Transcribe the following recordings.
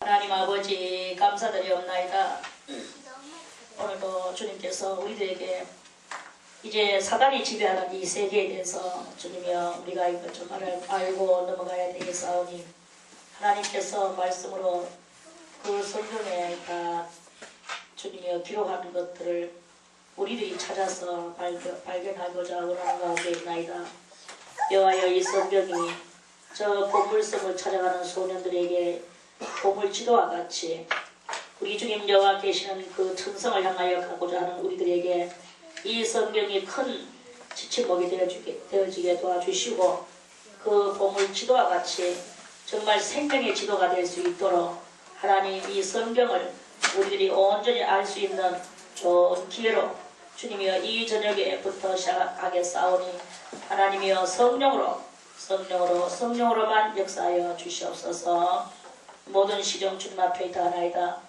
하나님 아버지 감사드리옵나이다. 오늘도 주님께서 우리들에게 이제 사단이 지배하는 이 세계에 대해서 주님이여 우리가 이것 좀 알고 넘어가야 되겠사오니 하나님께서 말씀으로 그 성경에 다 주님이여 기록하는 것들을 우리들이 찾아서 발견하고자 원하는 가운데 있나이다. 여호와여 이 성경이 저 보물섬을 찾아가는 소년들에게 보물 지도와 같이 우리 주님 여호와 계시는 그 천성을 향하여 가고자 하는 우리들에게 이 성경이 큰 지침목이 되어지게 도와주시고 그 보물 지도와 같이 정말 생명의 지도가 될 수 있도록 하나님 이 성경을 우리들이 온전히 알 수 있는 좋은 기회로 주님이여 이 저녁에부터 시작하겠사오니 하나님이여 성령으로만 역사하여 주시옵소서. 모든 시정 주님 앞에 있다하나이다.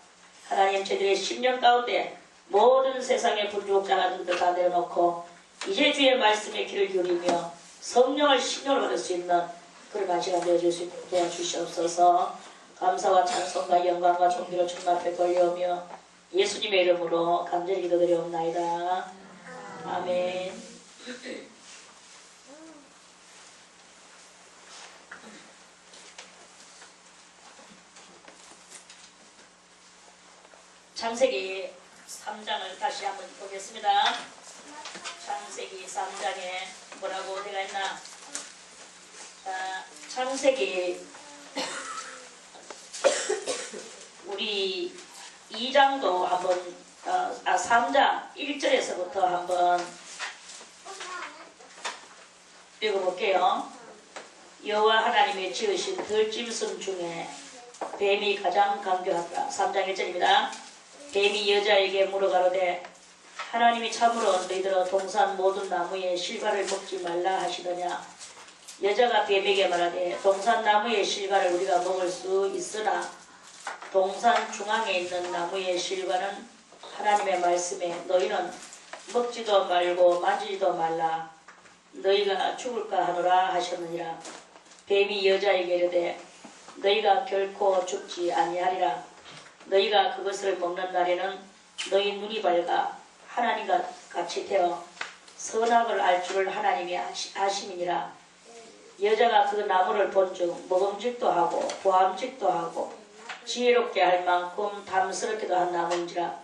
하나님 저희들의 10년 가운데 모든 세상의 불주옥자들을 다 내려놓고 이제 주의 말씀에 귀를 기울이며 성령을 신령을 얻을 수 있는 그런 시간 되어줄 수 있도록 도와주시옵소서. 감사와 찬송과 영광과 존귀로 주님 앞에 걸려오며 예수님의 이름으로 간절히 기도드리옵나이다. 아멘. 창세기 3장을 다시 한번 보겠습니다. 창세기 3장에 뭐라고 되어 있나? 자, 창세기 우리 2장도 한번 3장 1절에서부터 한번 읽어볼게요. 여호와 하나님이 지으신 들짐승 중에 뱀이 가장 강교하다. 3장 1절입니다. 뱀이 여자에게 물어가로되 하나님이 참으로 너희들아 동산 모든 나무의 실과를 먹지 말라 하시더냐. 여자가 뱀에게 말하되 동산 나무의 실과를 우리가 먹을 수 있으나 동산 중앙에 있는 나무의 실과는 하나님의 말씀에 너희는 먹지도 말고 만지지도 말라 너희가 죽을까 하노라 하셨느니라. 뱀이 여자에게 이르되 너희가 결코 죽지 아니하리라. 너희가 그것을 먹는 날에는 너희 눈이 밝아 하나님과 같이 되어 선악을 알 줄을 하나님이 아심이니라. 여자가 그 나무를 본즉 먹음직도 하고 보암직도 하고 지혜롭게 할 만큼 담스럽기도 한 나무인지라.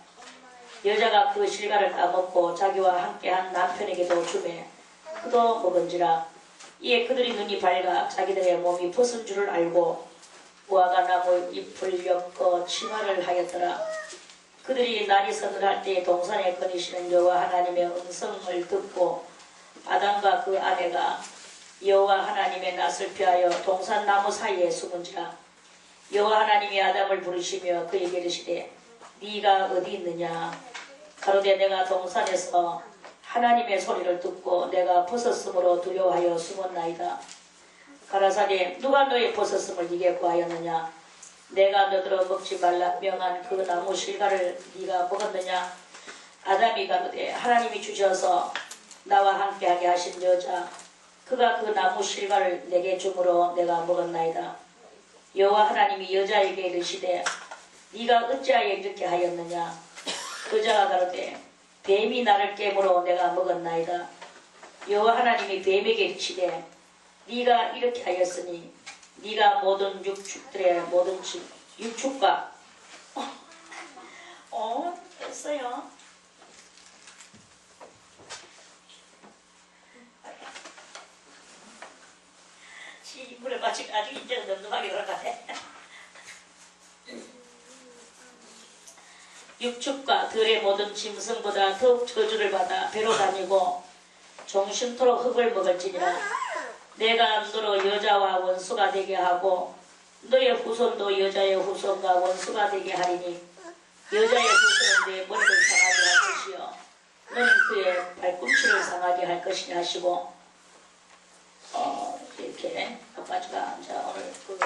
여자가 그 실과를 따먹고 자기와 함께한 남편에게도 주매 그도 먹은지라. 이에 그들의 눈이 밝아 자기들의 몸이 벗은 줄을 알고 무화과 나무 잎을 엮어 치마를 하였더라. 그들이 날이 서늘할 때에 동산에 거니시는 여호와 하나님의 음성을 듣고 아담과 그 아내가 여호와 하나님의 낯을 피하여 동산 나무 사이에 숨은지라. 여호와 하나님이 아담을 부르시며 그에게 이르시되 네가 어디 있느냐. 가로되 내가 동산에서 하나님의 소리를 듣고 내가 벗었으므로 두려워하여 숨었나이다. 가라사대 누가 너의 벗었음을 네게 구하였느냐. 내가 너더러 먹지 말라 명한 그 나무 실과를 네가 먹었느냐. 아담이 가로되 하나님이 주셔서 나와 함께하게 하신 여자 그가 그 나무 실과를 내게 주므로 내가 먹었나이다. 여호와 하나님이 여자에게 이르시되 네가 어찌하여 이렇게 하였느냐. 여자가 가로되 뱀이 나를 깨물어 내가 먹었나이다. 여호와 하나님이 뱀에게 이르시되 네가 이렇게 하였으니 네가 모든 육축들의 모든 육축과 됐어요. 물에 마치 아주 이제 늠름하게 돌아가네. 육축과 들의 모든 짐승보다 더욱 저주를 받아 배로 다니고 종신토록 흙을 먹을지니라. 내가 너로 여자와 원수가 되게 하고 너의 후손도 여자의 후손과 원수가 되게 하리니 여자의 후손은 내 머리를 상하게 할 것이요 너는 그의 발꿈치를 상하게 할 것이니 하시고 이렇게 아빠가 오늘 그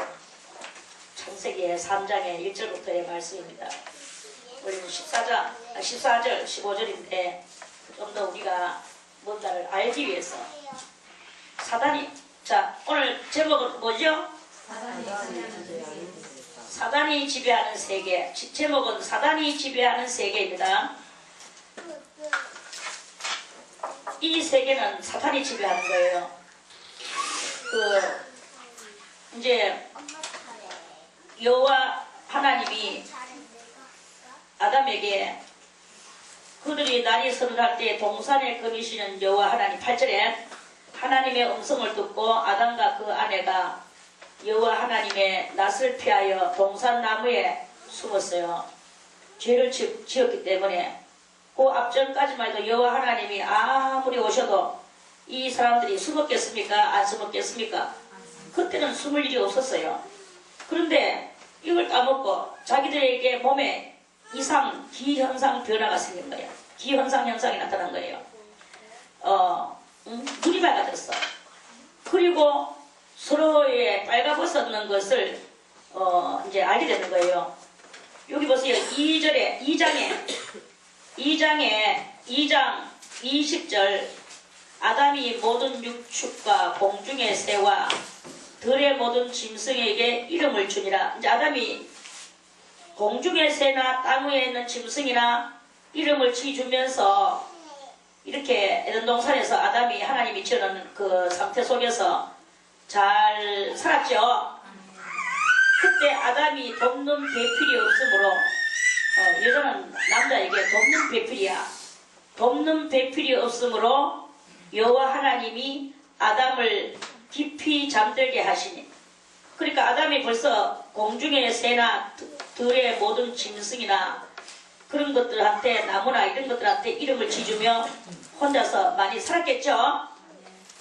창세기 3장의 1절부터의 말씀입니다. 우리는 14절 15절인데 좀 더 우리가 뭔가를 알기 위해서 사단이 자 오늘 제목은 뭐죠? 사단이 지배하는 세계. 제목은 사단이 지배하는 세계입니다. 이 세계는 사탄이 지배하는 거예요. 이제 여호와 하나님이 아담에게 그들이 날이 서늘할 때 동산에 거니시는 여호와 하나님 8절에 하나님의 음성을 듣고 아담과 그 아내가 여호와 하나님의 낯을 피하여 동산 나무에 숨었어요. 죄를 지었기 때문에 그 앞전까지만 해도 여호와 하나님이 아무리 오셔도 이 사람들이 숨었겠습니까? 안 숨었겠습니까? 그때는 숨을 일이 없었어요. 그런데 이걸 까먹고 자기들에게 몸에 이상, 기현상 변화가 생긴 거예요. 기현상 현상이 나타난 거예요. 눈이 밝아졌어. 그리고 서로의 빨가벗었는 것을 이제 알게 되는 거예요. 여기 보세요. 2장 20절 아담이 모든 육축과 공중의 새와 들의 모든 짐승에게 이름을 주니라. 이제 아담이 공중의 새나 땅 위에 있는 짐승이나 이름을 지주면서 이렇게 에덴 동산에서 아담이 하나님이 지어놓은 그 상태 속에서 잘 살았죠. 그때 아담이 돕는 배필이 없으므로 여자는 남자에게 돕는 배필이야. 돕는 배필이 없으므로 여호와 하나님이 아담을 깊이 잠들게 하시니. 그러니까 아담이 벌써 공중의 새나 들의 모든 짐승이나 그런 것들한테 나무나 이런 것들한테 이름을 지주며 혼자서 많이 살았겠죠.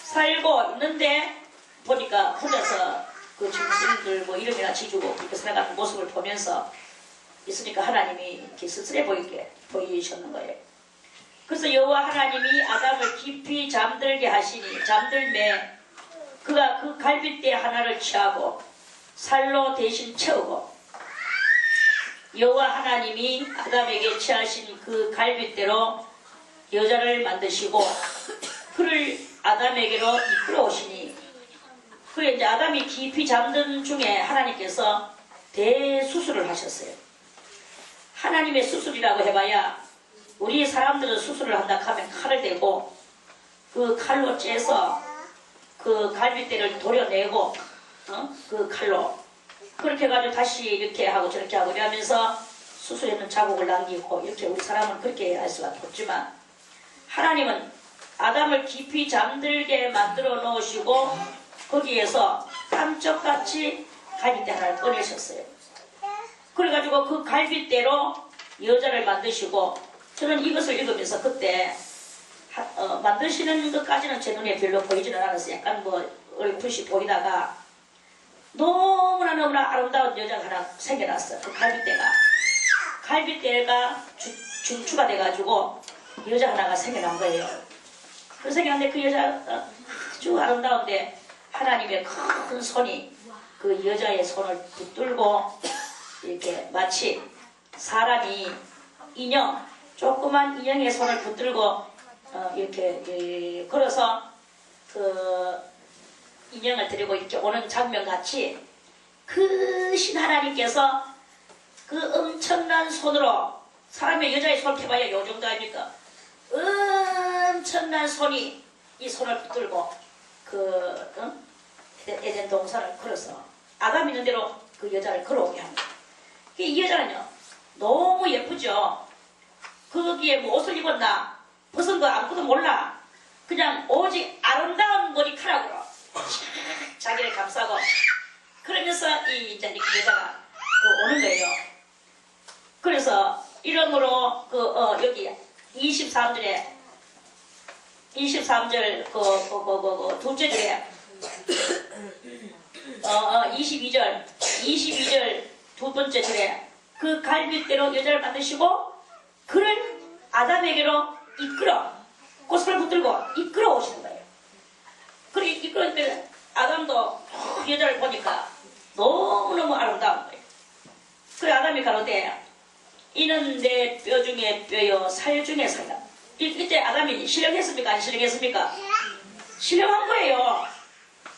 살고 있는데 보니까 혼자서 그 짐승들 뭐 이름이나 지주고 그렇게 살아가는 모습을 보면서 있으니까 하나님이 이렇게 쓸쓸해 보이셨는 거예요. 그래서 여호와 하나님이 아담을 깊이 잠들게 하시니 잠들매 그가 그 갈빗대 하나를 취하고 살로 대신 채우고 여호와 하나님이 아담에게 취하신 그 갈빗대로 여자를 만드시고 그를 아담에게로 이끌어 오시니 그래 이제 아담이 깊이 잠든 중에 하나님께서 대수술을 하셨어요. 하나님의 수술이라고 해봐야 우리 사람들은 수술을 한다 하면 칼을 대고 그 칼로 째서 그 갈빗대를 도려내고 그 칼로 그렇게 해가지고 다시 이렇게 하고 저렇게 하고 이러면서 수술에는 자국을 남기고 이렇게 우리 사람은 그렇게 할 수가 없지만 하나님은 아담을 깊이 잠들게 만들어 놓으시고 거기에서 깜짝같이 갈빗대 하나를 꺼내셨어요. 그래가지고 그 갈빗대로 여자를 만드시고 저는 이것을 읽으면서 그때 만드시는 것까지는 제 눈에 별로 보이지는 않았어요. 약간 뭐 얼핏이 보이다가 너무나 아름다운 여자가 하나 생겨났어. 그 갈빗대가 중추가 돼가지고 여자 하나가 생겨난 거예요. 그 생겼는데 그 여자 아주 아름다운데 하나님의 큰 손이 그 여자의 손을 붙들고 이렇게 마치 사람이 인형, 조그만 인형의 손을 붙들고 이렇게 걸어서 그 인형을 데리고 이렇게 오는 장면 같이 크신 하나님께서 그 엄청난 손으로 사람의 여자의 손을 해봐야 요 정도 아닙니까? 엄청난 손이 이 손을 붙들고 그 에덴 동산을 걸어서 아담 있는 대로 그 여자를 걸어오게 합니다. 이 여자는요 너무 예쁘죠. 거기에 뭐 옷을 입었나 벗은 거 아무것도 몰라. 그냥 오직 아름다운 머리카락으로 자기를 감싸고 그러면서 이 이제 그 여자가 오는 거예요. 그래서 이러므로 여기 23절 둘째 절에 22절 두 번째 절에 그 갈빗대로 여자를 만드시고 그를 아담에게로 이끌어 고스를 붙들고 이끌어 오시는 거예요. 그렇게 이끌어 때 아담도 여자를 보니까 너무너무 아름다운 거예요. 그래 아담이 가로되 이는 내 뼈 중에 뼈요 살 중에 살다. 이때 아담이 실령했습니까? 안 실령했습니까? 실령한 거예요.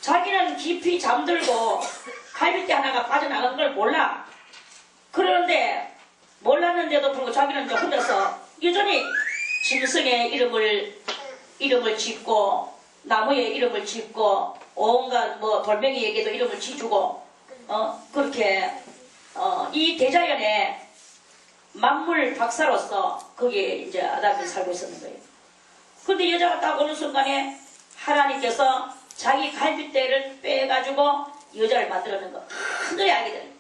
자기는 깊이 잠들고 갈빗대 하나가 빠져나간 걸 몰라. 그러는데 몰랐는데도 불구하고 자기는 이제 혼자서 여전히 짐승의 이름을 짓고 나무에 이름을 짓고 온갖 뭐 돌멩이에게도 이름을 지주고 그렇게 이 대자연의 만물 박사로서 거기에 이제 아담이 살고 있었는 거예요. 근데 여자가 딱 오는 순간에 하나님께서 자기 갈빗대를 빼가지고 여자를 만들어낸 거. 그걸 알게 돼요.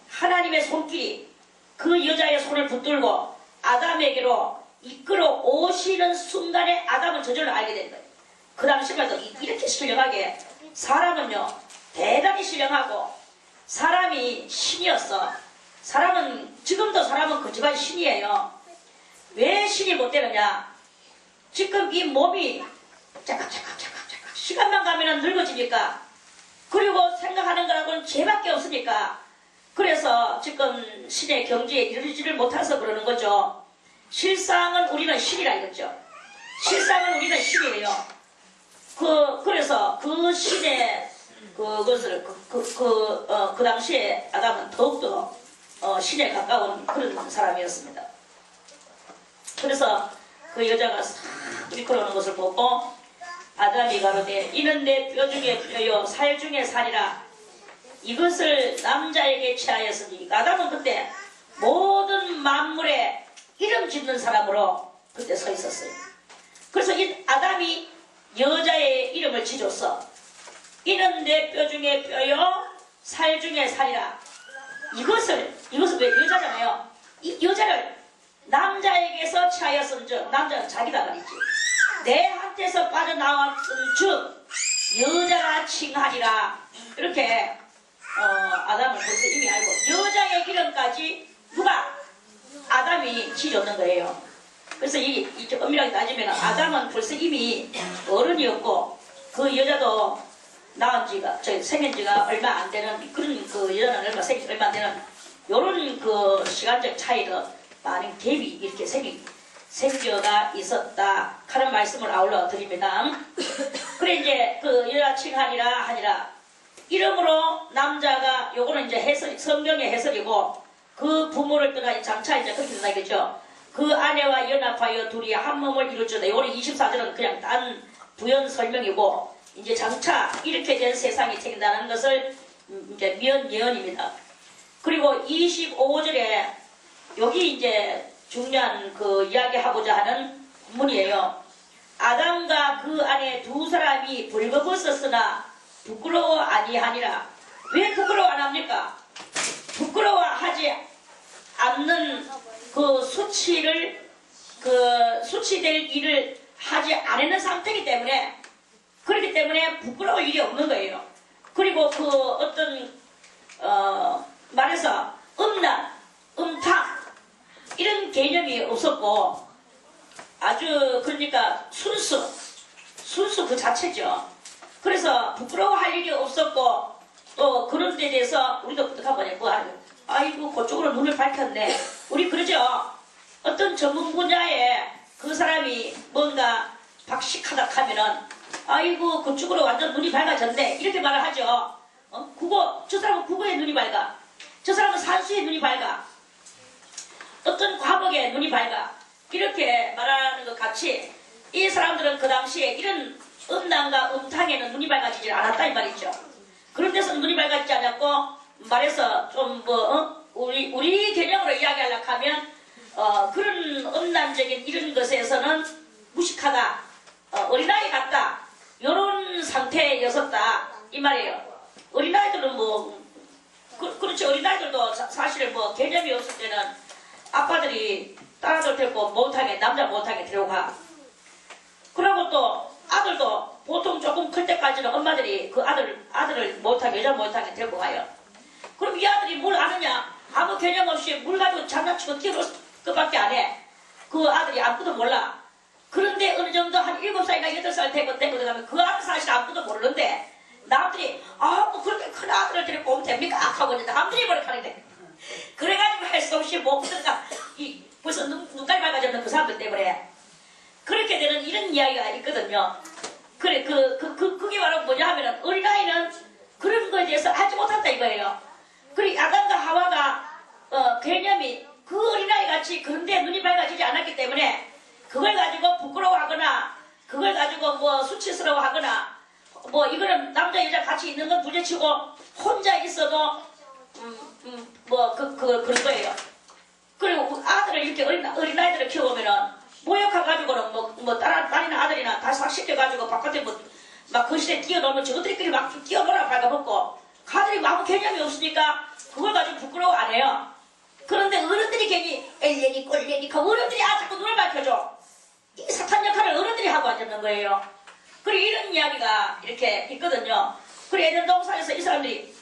하나님의 손길이 그 여자의 손을 붙들고 아담에게로 이끌어 오시는 순간에 아담은 저절로 알게 된 거예요. 그 당시만 해도 이렇게 신령하게 사람은요 대단히 신령하고 사람이 신이었어. 지금도 사람은 거지반 신이에요. 왜 신이 못 되느냐? 지금 이 몸이 잠깐 시간만 가면 늙어지니까 그리고 생각하는 거라고는 죄밖에 없으니까 그래서 지금 신의 경지에 이르지를 못해서 그러는 거죠. 실상은 우리는 신이라 이거죠. 실상은 우리는 신이에요. 그래서 그 신의 그것을 그 당시에 아담은 더욱더 신에 가까운 그런 사람이었습니다. 그래서 그 여자가 싹 이끌어오는 것을 보고 아담이 가로되 이는 내 뼈 중에 뼈요 살 중에 살이라 이것을 남자에게 취하였으니 아담은 그때 모든 만물에 이름 짓는 사람으로 그때 서 있었어요. 그래서 이 아담이 여자의 이름을 지줬어. 이는 내 뼈 중에 뼈요 살 중에 살이라. 이것을 왜 여자잖아요. 이 여자를 남자에게서 취하였은즉 남자는 자기다 말이지. 내한테서 빠져나왔은즉 여자가 칭하리라. 이렇게 아담을 벌써 이미 알고 여자의 이름까지 누가 아담이 지었는 거예요. 그래서 좀 엄밀하게 따지면 아담은 벌써 이미 어른이었고 그 여자도 생긴 지가 얼마 안 되는 그런 그 여자는 얼마 안 되는 요런 그 시간적 차이도 많은 갭이 이렇게 생겨가 있었다 하는 말씀을 아울러 드립니다. 그래 이제 그 여자 칭하니라 이름으로 남자가 요거는 이제 성경의 해설이고 그 부모를 떠나 장차 이제 그렇게 된다겠죠. 그 아내와 연합하여 둘이 한 몸을 이루었다. 요거는 24절은 그냥 단 부연 설명이고 이제 장차 이렇게 된 세상이 생긴다는 것을 이제 미연 예언입니다. 그리고 25절에 여기 이제 중요한 그 이야기하고자 하는 문이에요. 아담과 그 아내 두 사람이 벌거벗었으나 부끄러워 아니하니라. 왜 부끄러워 안 합니까? 부끄러워하지 않는 그 수치될 일을 하지 않는 상태이기 때문에 그렇기 때문에 부끄러울 일이 없는 거예요. 그리고 그 어떤 말해서 음란, 음탕 이런 개념이 없었고 아주 그러니까 순수 그 자체죠. 그래서 부끄러워할 일이 없었고 또 그런 데 대해서 우리도 부탁하고 아이고 그쪽으로 눈을 밝혔네. 우리 그러죠. 어떤 전문 분야에 그 사람이 뭔가 박식하다 하면은 아이고 그쪽으로 완전 눈이 밝아졌네 이렇게 말을 하죠. 저 사람은 국어에 눈이 밝아. 저 사람은 산수에 눈이 밝아. 어떤 과목에 눈이 밝아. 이렇게 말하는 것 같이 이 사람들은 그 당시에 이런 음란과 음탕에는 눈이 밝아지질 않았다 이 말이죠. 그런 데서는 눈이 밝아지지 않았고 말해서 좀 우리 개념으로 이야기하려고 하면 그런 음란적인 이런 것에서는 무식하다, 어린아이 같다 이런 상태였었다 이 말이에요. 어린아이들은 그렇지 어린아이들도 사실 개념이 없을 때는 아빠들이 딸아들 데리고 남자 못하게 데려가. 그리고 또 아들도 보통 조금 클 때까지는 엄마들이 그 아들을 못하게 여자 못하게 데리고 가요. 그럼 이 아들이 뭘 아느냐? 아무 개념 없이 물 가지고 장난치고 뛰어놀 것밖에 안 해. 그 아들이 아무것도 몰라. 그런데 어느 정도 한 7살이나 8살 되고 되면 그 아들 사실 아무것도 모르는데 남들이 그렇게 큰 아들을 데리고 오면 됩니까? 하고 이제 남들이 버럭하는데 그래가지고 할 수 없이 못 붙든가 벌써 눈깔이 밝아졌는 그 사람들 때문에 그렇게 되는 이런 이야기가 있거든요. 그래 그게 바로 뭐냐 하면은 어린아이는 그런 거에 대해서 알지 못한다 이거예요. 그리고 아담과 하와가 그걸 가지고 부끄러워하거나 그걸 가지고 뭐 수치스러워하거나 뭐 이거는 남자 여자 같이 있는 건 둘째치고 혼자 있어도 그런 거예요. 그리고 아들을 이렇게 어린 아이들을 키워보면은 모욕해가지고는 딸이나 아들이나 다 삭시켜가지고 바깥에 막 거실에 뛰어놀면 저것들끼리 막 뛰어놀아 발가벗고 가들이 아무 개념이 없으니까 그걸 가지고 부끄러워 안 해요. 그런데 어른들이 괜히 엘레니 꼴레니 그 어른들이 자꾸 눈을 밝혀줘. 이 사탄 역할을 어른들이 하고 앉는 거예요. 그리고 이런 이야기가 이렇게 있거든요. 그리고 에덴 동산에서 이 사람들이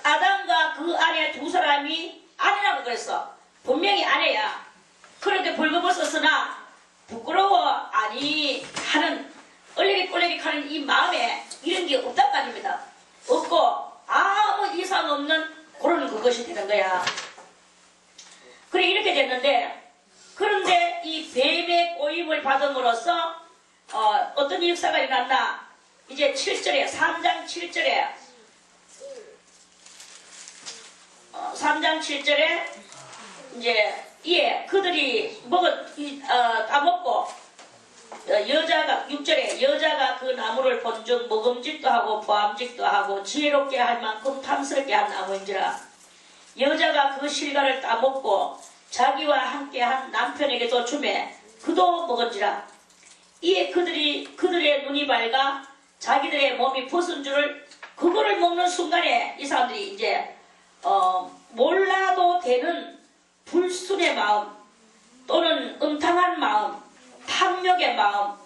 아담과 그 아내 두 사람이 아내라고 그랬어. 분명히 아내야. 그렇게 벌거벗었으나 부끄러워 아니 하는 얼레리 꼴레리 하는 이 마음에 이런 게 없단 말입니다. 없고 아무 이상 없는 그런 그것이 되는 거야. 그래 이렇게 됐는데 그런데 이 뱀의 꼬임을 받음으로써 어떤 역사가 일어났나 이제 7절에 3장 7절에 3장 7절에 이제 그들이 따먹고 여자가 6절에 여자가 그 나무를 본즉 먹음직도 하고 보암직도 하고 지혜롭게 할 만큼 탐스럽게 한 나무인지라 여자가 그 실과를 따먹고 자기와 함께한 남편에게도 주매 그도 먹은지라 이에 그들의 눈이 밝아 자기들의 몸이 벗은 줄을 그거를 먹는 순간에 이 사람들이 이제 몰라도 되는 불순의 마음 또는 음탕한 마음 탐욕의 마음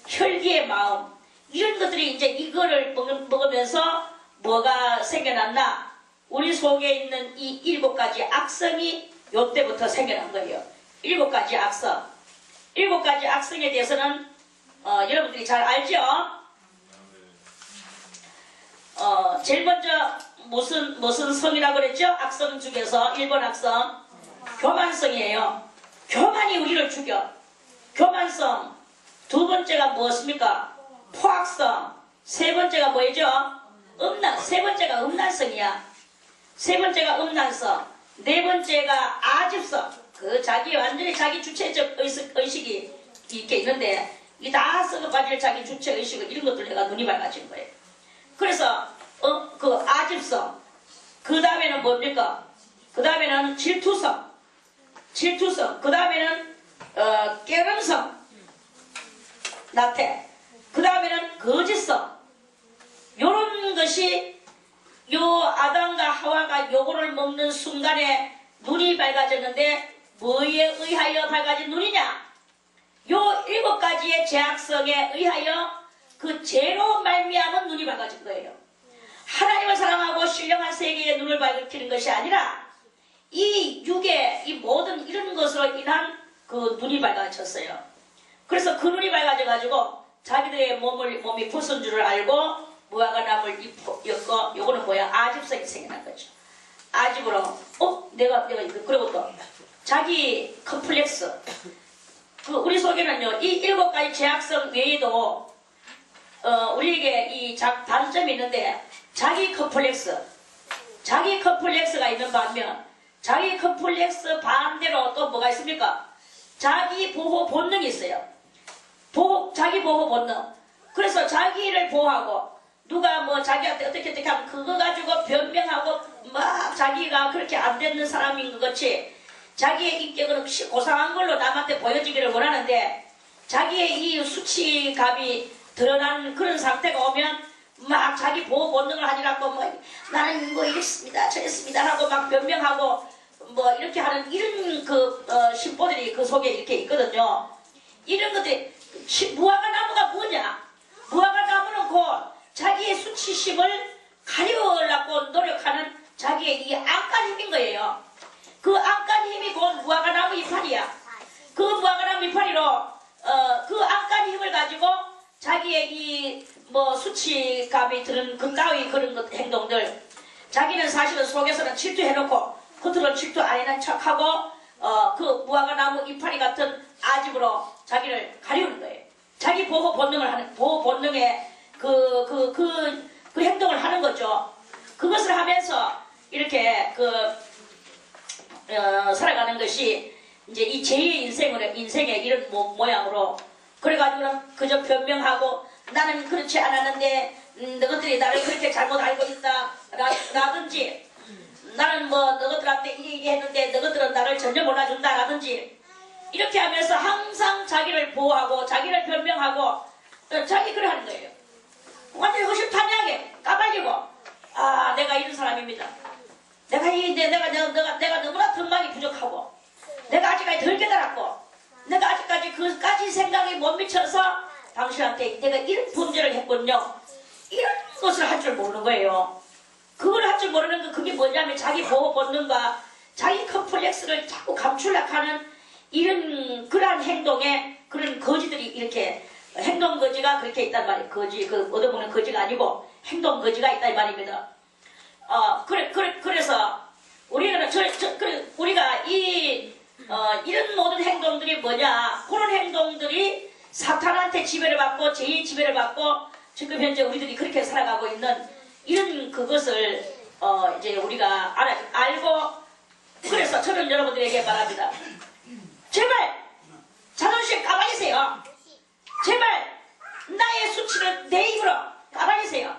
혈기의 마음 이런 것들이 이제 이거를 먹으면서 뭐가 생겨났나 우리 속에 있는 이 7가지 악성이 요때부터 생겨난 거예요. 7가지 악성 7가지 악성에 대해서는 여러분들이 잘 알죠? 제일 먼저 무슨 성이라고 그랬죠? 악성 중에서 1번 악성 교만성이에요. 교만이 우리를 죽여. 교만성. 두 번째가 무엇입니까? 포악성. 세 번째가 뭐죠? 세 번째가 음란성이야. 세 번째가 음란성. 네 번째가 아집성. 완전히 자기 주체적 의식이 이렇게 있는데 이 다 썩어가질 자기 주체 의식을 이런 것들 내가 눈이 밝아진 거예요. 그래서 그 아집성. 그 다음에는 뭡니까? 그 다음에는 질투성. 그 다음에는 깨름성. 나태. 그 다음에는 거짓성. 요런 것이 요 아담과 하와가 요거를 먹는 순간에 눈이 밝아졌는데 뭐에 의하여 밝아진 눈이냐? 요 7가지의 죄악성에 의하여 그 죄로 말미암은 눈이 밝아진 거예요. 하나님을 사랑하고 신령한 세계의 눈을 밝히는 것이 아니라 이 육의 이 모든 이런 것으로 인한 그 눈이 밝아졌어요. 그래서 그 눈이 밝아져가지고 자기들의 몸이 벗은 줄을 알고 무화과 나무를 엮고 요거는 뭐야? 아집성이 생겨난 거죠. 아집으로 내가 그리고 또 자기 컴플렉스 우리 속에는요 이 7가지 죄악성 외에도 우리에게 이 단점이 있는데 자기 컴플렉스가 있는 반면 자기 컴플렉스 반대로 또 뭐가 있습니까? 자기 보호 본능이 있어요. 자기 보호 본능. 그래서 자기를 보호하고 누가 뭐 자기한테 어떻게 하면 그거 가지고 변명하고 막 자기가 그렇게 안 되는 사람인 것 같이 자기의 인격은 고상한 걸로 남한테 보여지기를 원하는데 자기의 이 수치감이 드러나는 그런 상태가 오면 막 자기 보호 본능을 하니라고 나는 이랬습니다 저랬습니다 하고 막 변명하고 이렇게 하는 이런 심보들이 그 속에 이렇게 있거든요. 이런 것들이 무화과 나무가 뭐냐? 무화과 나무는 곧 자기의 수치심을 가려려고 노력하는 자기의 이 안간 힘인 거예요. 그 안간 힘이 곧 무화과 나무 이파리야. 그 무화과 나무 이파리로 그 안간 힘을 가지고 자기의 이 수치감이 드는 그 따위 그런 행동들 자기는 사실은 속에서는 질투해놓고 겉으로 질투 안 하는 척하고 그 무화과 나무 이파리 같은 아집으로 자기를 가리우는 거예요. 자기 보호 본능의 그 행동을 하는 거죠. 그것을 하면서 이렇게 살아가는 것이 이제 이 제2의 인생의 이런 모양으로 그래가지고는 그저 변명하고 나는 그렇지 않았는데 너희들이 나를 그렇게 잘못 알고 있다 라든지 나는 뭐 너희들한테 이게 했는데 너희들은 나를 전혀 몰라준다 라든지 이렇게 하면서 항상 자기를 보호하고 자기를 변명하고 자기 그래 하는 거예요. 완전히 허심탄회하게 까발리고 아 내가 이런 사람입니다. 내가 너무나 덕망이 부족하고 내가 아직까지 덜 깨달았고 내가 아직까지 그까지 생각이 못 미쳐서 당신한테 내가 이런 범죄를 했군요. 이런 것을 할 줄 모르는 거예요. 그걸 할 줄 모르는 건 그게 뭐냐면 자기 보호 본능과 자기 컴플렉스를 자꾸 감추려고 하는 이런 그러한 행동에 그런 거지들이 이렇게 행동 거지가 그렇게 있단 말이에요. 거지 그 얻어먹는 거지가 아니고 행동 거지가 있단 말입니다. 그래서 우리는 우리가 이런 모든 행동들이 뭐냐? 그런 행동들이 사탄한테 지배를 받고 제2 지배를 받고 지금 현재 우리들이 그렇게 살아가고 있는 이런 그것을 이제 우리가 알고 그래서 저는 여러분들에게 말합니다. 제발 자존심 까발리세요. 제발 나의 수치를 내 입으로 까발리세요.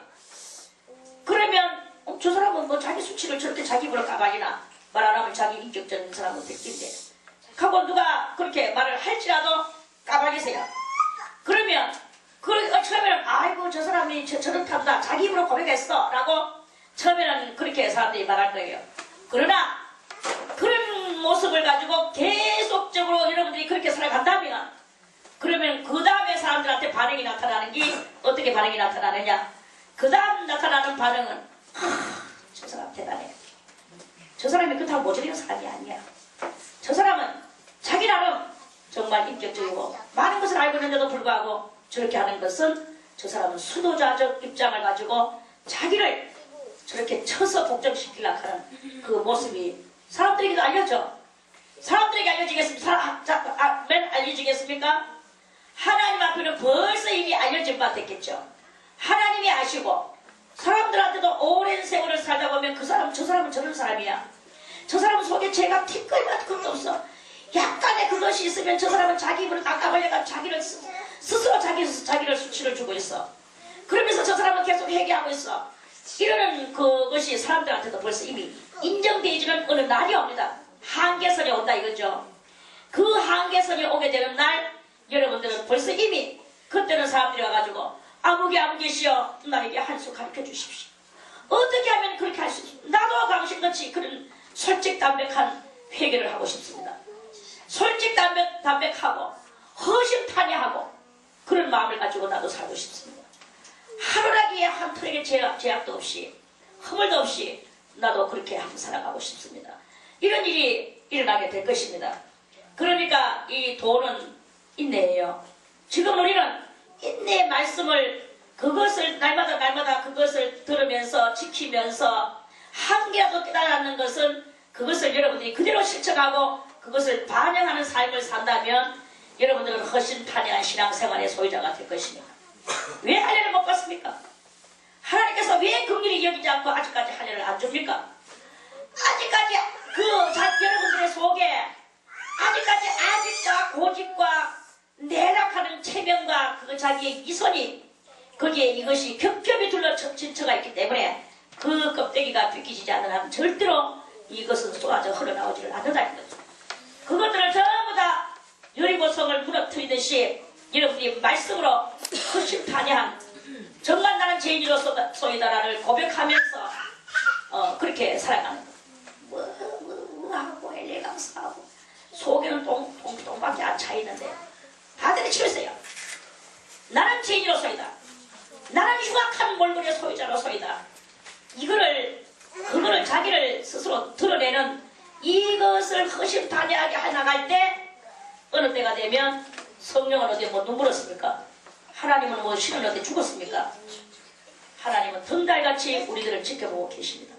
그러면 저 사람은 뭐 자기 수치를 저렇게 자기 입으로 까발리나 말 안 하면 자기 인격적인 사람은 됐긴데 하고 누가 그렇게 말을 할지라도 까발리세요. 그러면 처음에는 아이고 저 사람이 저렇단다 자기 입으로 고백했어 라고 처음에는 그렇게 사람들이 말할 거예요. 그러나 그런 모습을 가지고 계속적으로 여러분들이 그렇게 살아간다면 그러면 그 다음에 사람들한테 반응이 나타나는 게 어떻게 반응이 나타나느냐? 그 다음 나타나는 반응은 저 사람 대단해. 저 사람이 그렇다고 모자리는 사람이 아니야. 저 사람은 자기 나름 정말 인격적이고 많은 것을 알고 있는데도 불구하고 저렇게 하는 것은 저 사람은 수도자적 입장을 가지고 자기를 저렇게 쳐서 복종시키려고 하는 그 모습이 사람들에게도 알려져. 사람들에게 알려지겠습니까? 하나님 앞에는 벌써 이미 알려진 바 됐겠죠. 하나님이 아시고 사람들한테도 오랜 세월을 살다 보면 저 사람은 저런 사람이야. 저 사람 속에 죄가 티끌만 것도 없어. 약간의 그것이 있으면 저 사람은 자기 입으로 깎아버려가 자기를 스스로 자기를 수치를 주고 있어. 그러면서 저 사람은 계속 회개하고 있어. 이러는 그것이 사람들한테도 벌써 이미 인정되지는 어느 날이 옵니다. 한계선이 온다 이거죠. 그 한계선이 오게 되는 날 여러분들은 벌써 이미 그때는 사람들이 와가지고 아무개시여 나에게 한 수 가르쳐 주십시오. 어떻게 하면 그렇게 할 수 있습니까? 나도 당신같이 그런 솔직담백한 회개를 하고 싶습니다. 솔직담백하고 허심탄회하고 그런 마음을 가지고 나도 살고 싶습니다. 하루라기에 한 털에게 제약도 없이 허물도 없이 나도 그렇게 한번 살아가고 싶습니다. 이런 일이 일어나게 될 것입니다. 그러니까 이 도는 인내예요. 지금 우리는 인내의 말씀을 그것을 날마다 그것을 들으면서 지키면서 한 개라도 깨달았는 것은 그것을 여러분들이 그대로 실천하고 그것을 반영하는 삶을 산다면 여러분들은 허심탄회한 신앙생활의 소유자가 될 것입니다. 왜 할례를 못 받습니까? 하나님께서 왜 긍휼히 여기지 않고 아직까지 할례를 안 줍니까? 아직까지 여러분들의 속에 아직까지 아집과 고집과 내락하는 체면과 그 자기의 이선이 거기에 이것이 겹겹이 둘러진처가 있기 때문에 그 껍데기가 벗기지지 않는 한 절대로 이것은 쏟아져 흘러나오지를 않는다는 거죠. 그것들을 전부 다 여리고성을 무너뜨리듯이 여러분이 말씀으로 허심탄회한 정말 나는 죄인으로서이다라를 고백하면서 그렇게 살아가는 거예요. 하고 엘레강스하고 속에는 똥밖에 안 차있는데 다들 치우세요. 나는 죄인으로서이다. 나는 흉악한 몰골의 소유자로서이다. 그거를 자기를 스스로 드러내는 이것을 허심탄회하게 나갈 때 어느 때가 되면 성령은 어디 뭐 눈물 흘렸습니까? 하나님은 뭐 신은 어디 죽었습니까? 하나님은 등달같이 우리들을 지켜보고 계십니다.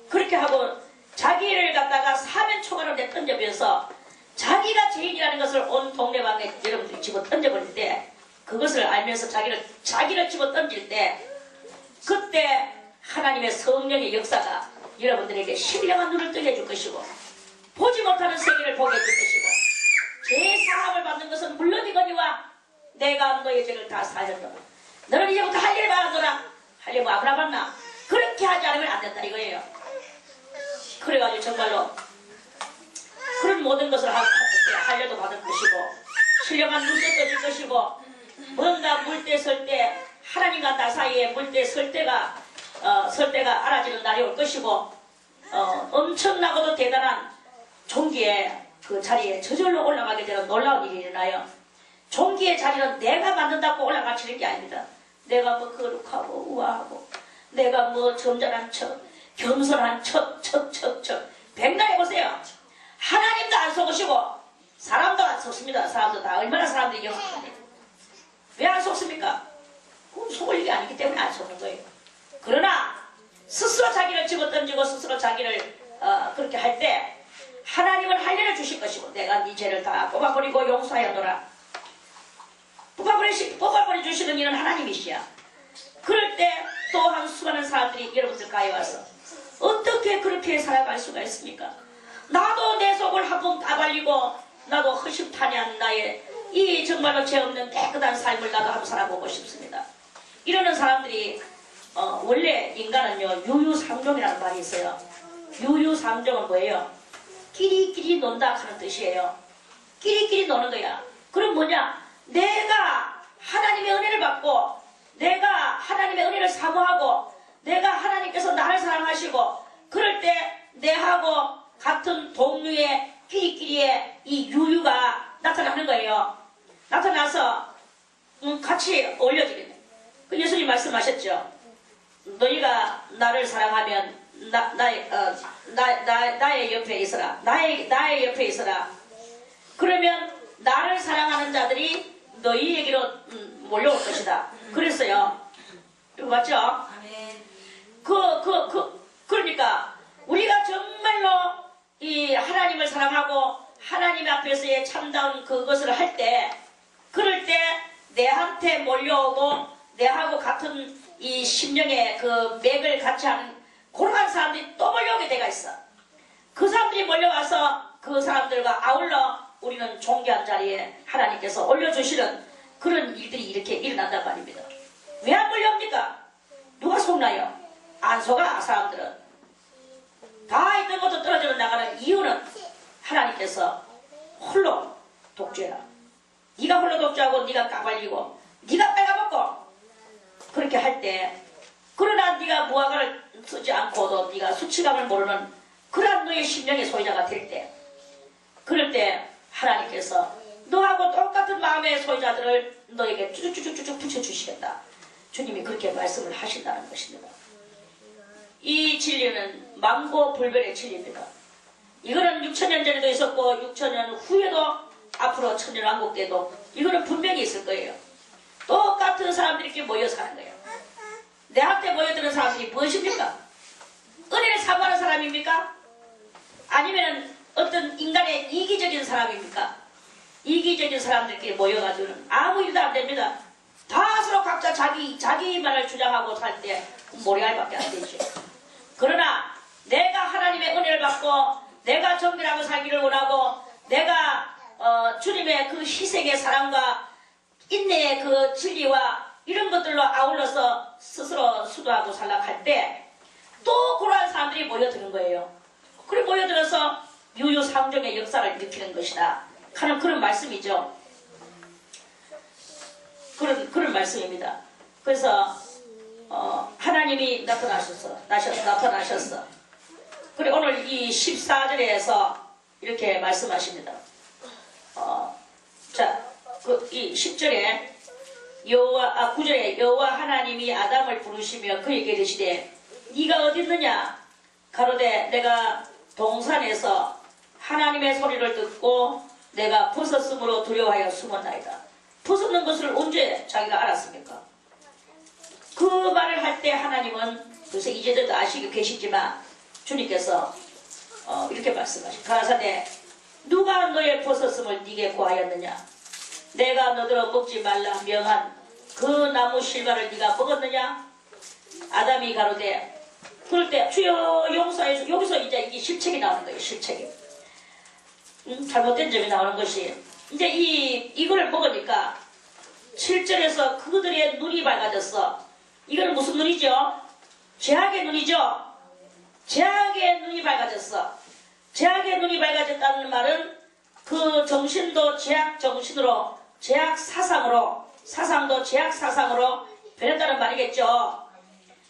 그렇게 하고 자기를 갖다가 사면초가로 던져면서 자기가 죄인이라는 것을 온 동네방에 여러분들이 집어 던져버릴 때 그것을 알면서 자기를 집어 던질 때 그때 하나님의 성령의 역사가 여러분들에게 신령한 눈을 뜨게 해줄 것이고 보지 못하는 세계를 보게 될 것이고 죄 사함을 받는 것은 물론이거니와 내가 너의 죄를 다 사하였노라. 너는 이제부터 할 일을 받아둬라. 할 일 뭐 아무나 받나? 그렇게 하지 않으면 안 된다 이거예요. 그래가지고 정말로 그런 모든 것을 하려도 받을 것이고 신령한 물도 떠질 것이고 뭔가 물때 설 때 하나님과 나 사이에 물때 설 때가 알아지는 날이 올 것이고 엄청나고도 대단한 종기의 그 자리에 저절로 올라가게 되는 놀라운 일이 일어나요. 종기의 자리는 내가 만든다고 올라가치는 게 아닙니다. 내가 뭐 거룩하고 우아하고 내가 뭐 점잖은 척 겸손한 척 백날 해보세요. 하나님도 안 속으시고 사람도 안 속습니다. 사람도 다 얼마나 사람들이 영성한데 왜 안 속습니까? 그건 속을 일이 아니기 때문에 안 속는 거예요. 그러나 스스로 자기를 집어던지고 스스로 자기를 그렇게 할 때 하나님은 할 일을 주실 것이고 내가 네 죄를 다 뽑아버리고 용서하여노라. 뽑아버려 주시는 이는 하나님이시야. 그럴 때 또한 수많은 사람들이 여러분들 가에 와서 어떻게 그렇게 살아갈 수가 있습니까? 나도 내 속을 한번 까발리고 나도 허심탄회한 나의 이 정말로 죄 없는 깨끗한 삶을 나도 한번 살아보고 싶습니다. 이러는 사람들이 원래 인간은요 유유상종이라는 말이 있어요. 유유상종은 뭐예요? 끼리끼리 논다 하는 뜻이에요. 끼리끼리 노는 거야. 그럼 뭐냐? 내가 하나님의 은혜를 받고 내가 하나님의 은혜를 사모하고 내가 하나님께서 나를 사랑하시고 그럴 때 내하고 같은 동류의 끼리끼리의 이 유유가 나타나는 거예요. 나타나서 같이 어울려지겠네. 그 예수님 말씀하셨죠. 너희가 나를 사랑하면 나의 옆에 있어라. 나의 옆에 있어라. 그러면 나를 사랑하는 자들이 너희에게로 몰려올 것이다. 그랬어요. 이거 맞죠? 아멘. 그러니까 우리가 정말로 이 하나님을 사랑하고 하나님 앞에서의 참다운 그것을 할 때 그럴 때 내한테 몰려오고 내하고 같은 이 심령의 그 맥을 같이 하는 그러한 사람들이 또 몰려오게 돼가 있어. 그 사람들이 몰려와서 그 사람들과 아울러 우리는 존귀한 자리에 하나님께서 올려주시는 그런 일들이 이렇게 일어난단 말입니다. 왜 안 몰려옵니까? 누가 속나요? 안 속아. 사람들은 다 있던 것도 떨어져 나가는 이유는 하나님께서 홀로 독주해라. 네가 홀로 독주하고 네가 까발리고 네가 빼가먹고 그렇게 할 때 그러나 네가 무화과를 쓰지 않고도 네가 수치감을 모르는 그러한 너의 심령의 소유자가 될 때 그럴 때 하나님께서 너하고 똑같은 마음의 소유자들을 너에게 쭉쭉쭉쭉 붙여주시겠다. 주님이 그렇게 말씀을 하신다는 것입니다. 이 진리는 만고불변의 진리입니다. 이거는 6천년 전에도 있었고 6천년 후에도 앞으로 천년왕국 때도 이거는 분명히 있을 거예요. 똑같은 사람들이 이렇게 모여 사는 거예요. 내한테 모여드는 사람들이 무엇입니까? 은혜를 사모하는 사람입니까? 아니면 어떤 인간의 이기적인 사람입니까? 이기적인 사람들끼리 모여가지고는 아무 일도 안 됩니다. 다 서로 각자 자기만을 주장하고 살 때 모래알밖에 안 되죠. 그러나 내가 하나님의 은혜를 받고 내가 정결하고 살기를 원하고 내가 주님의 그 희생의 사랑과 인내의 그 진리와 이런 것들로 아울러서 스스로 수도하고 살락할 때 또 그러한 사람들이 모여드는 거예요. 그래 모여들어서 유유상종의 역사를 일으키는 것이다 하는 그런 말씀이죠. 그런 말씀입니다. 그래서 하나님이 나타나셨어. 그리고 오늘 이 14절에서 이렇게 말씀하십니다. 이 10절에 9절에 여호와 하나님이 아담을 부르시며 그에게 이르시되 네가 어디 있느냐? 가로되 내가 동산에서 하나님의 소리를 듣고 내가 벗었으므로 두려워하여 숨었나이다. 벗었는 것을 언제 자기가 알았습니까? 그 말을 할 때 하나님은 요새 이제도 아시고 계시지만 주님께서 이렇게 말씀하시고 가라사대 누가 너의 벗었음을 네게 고하였느냐? 내가 너더러 먹지 말라 명한 그 나무 실과를 네가 먹었느냐? 아담이 가로되 그럴 때 주여 용서해 주. 여기서 이제 이게 실책이 나오는 거예요. 실책이. 잘못된 점이 나오는 것이 이제 이거를 먹으니까 7절에서 그들의 눈이 밝아졌어. 이거는 무슨 눈이죠? 죄악의 눈이죠? 죄악의 눈이 밝아졌어. 죄악의 눈이 밝아졌다는 말은 그 정신도 죄악 정신으로, 죄악 사상으로, 사상도 죄악 사상으로 변했다는 말이겠죠.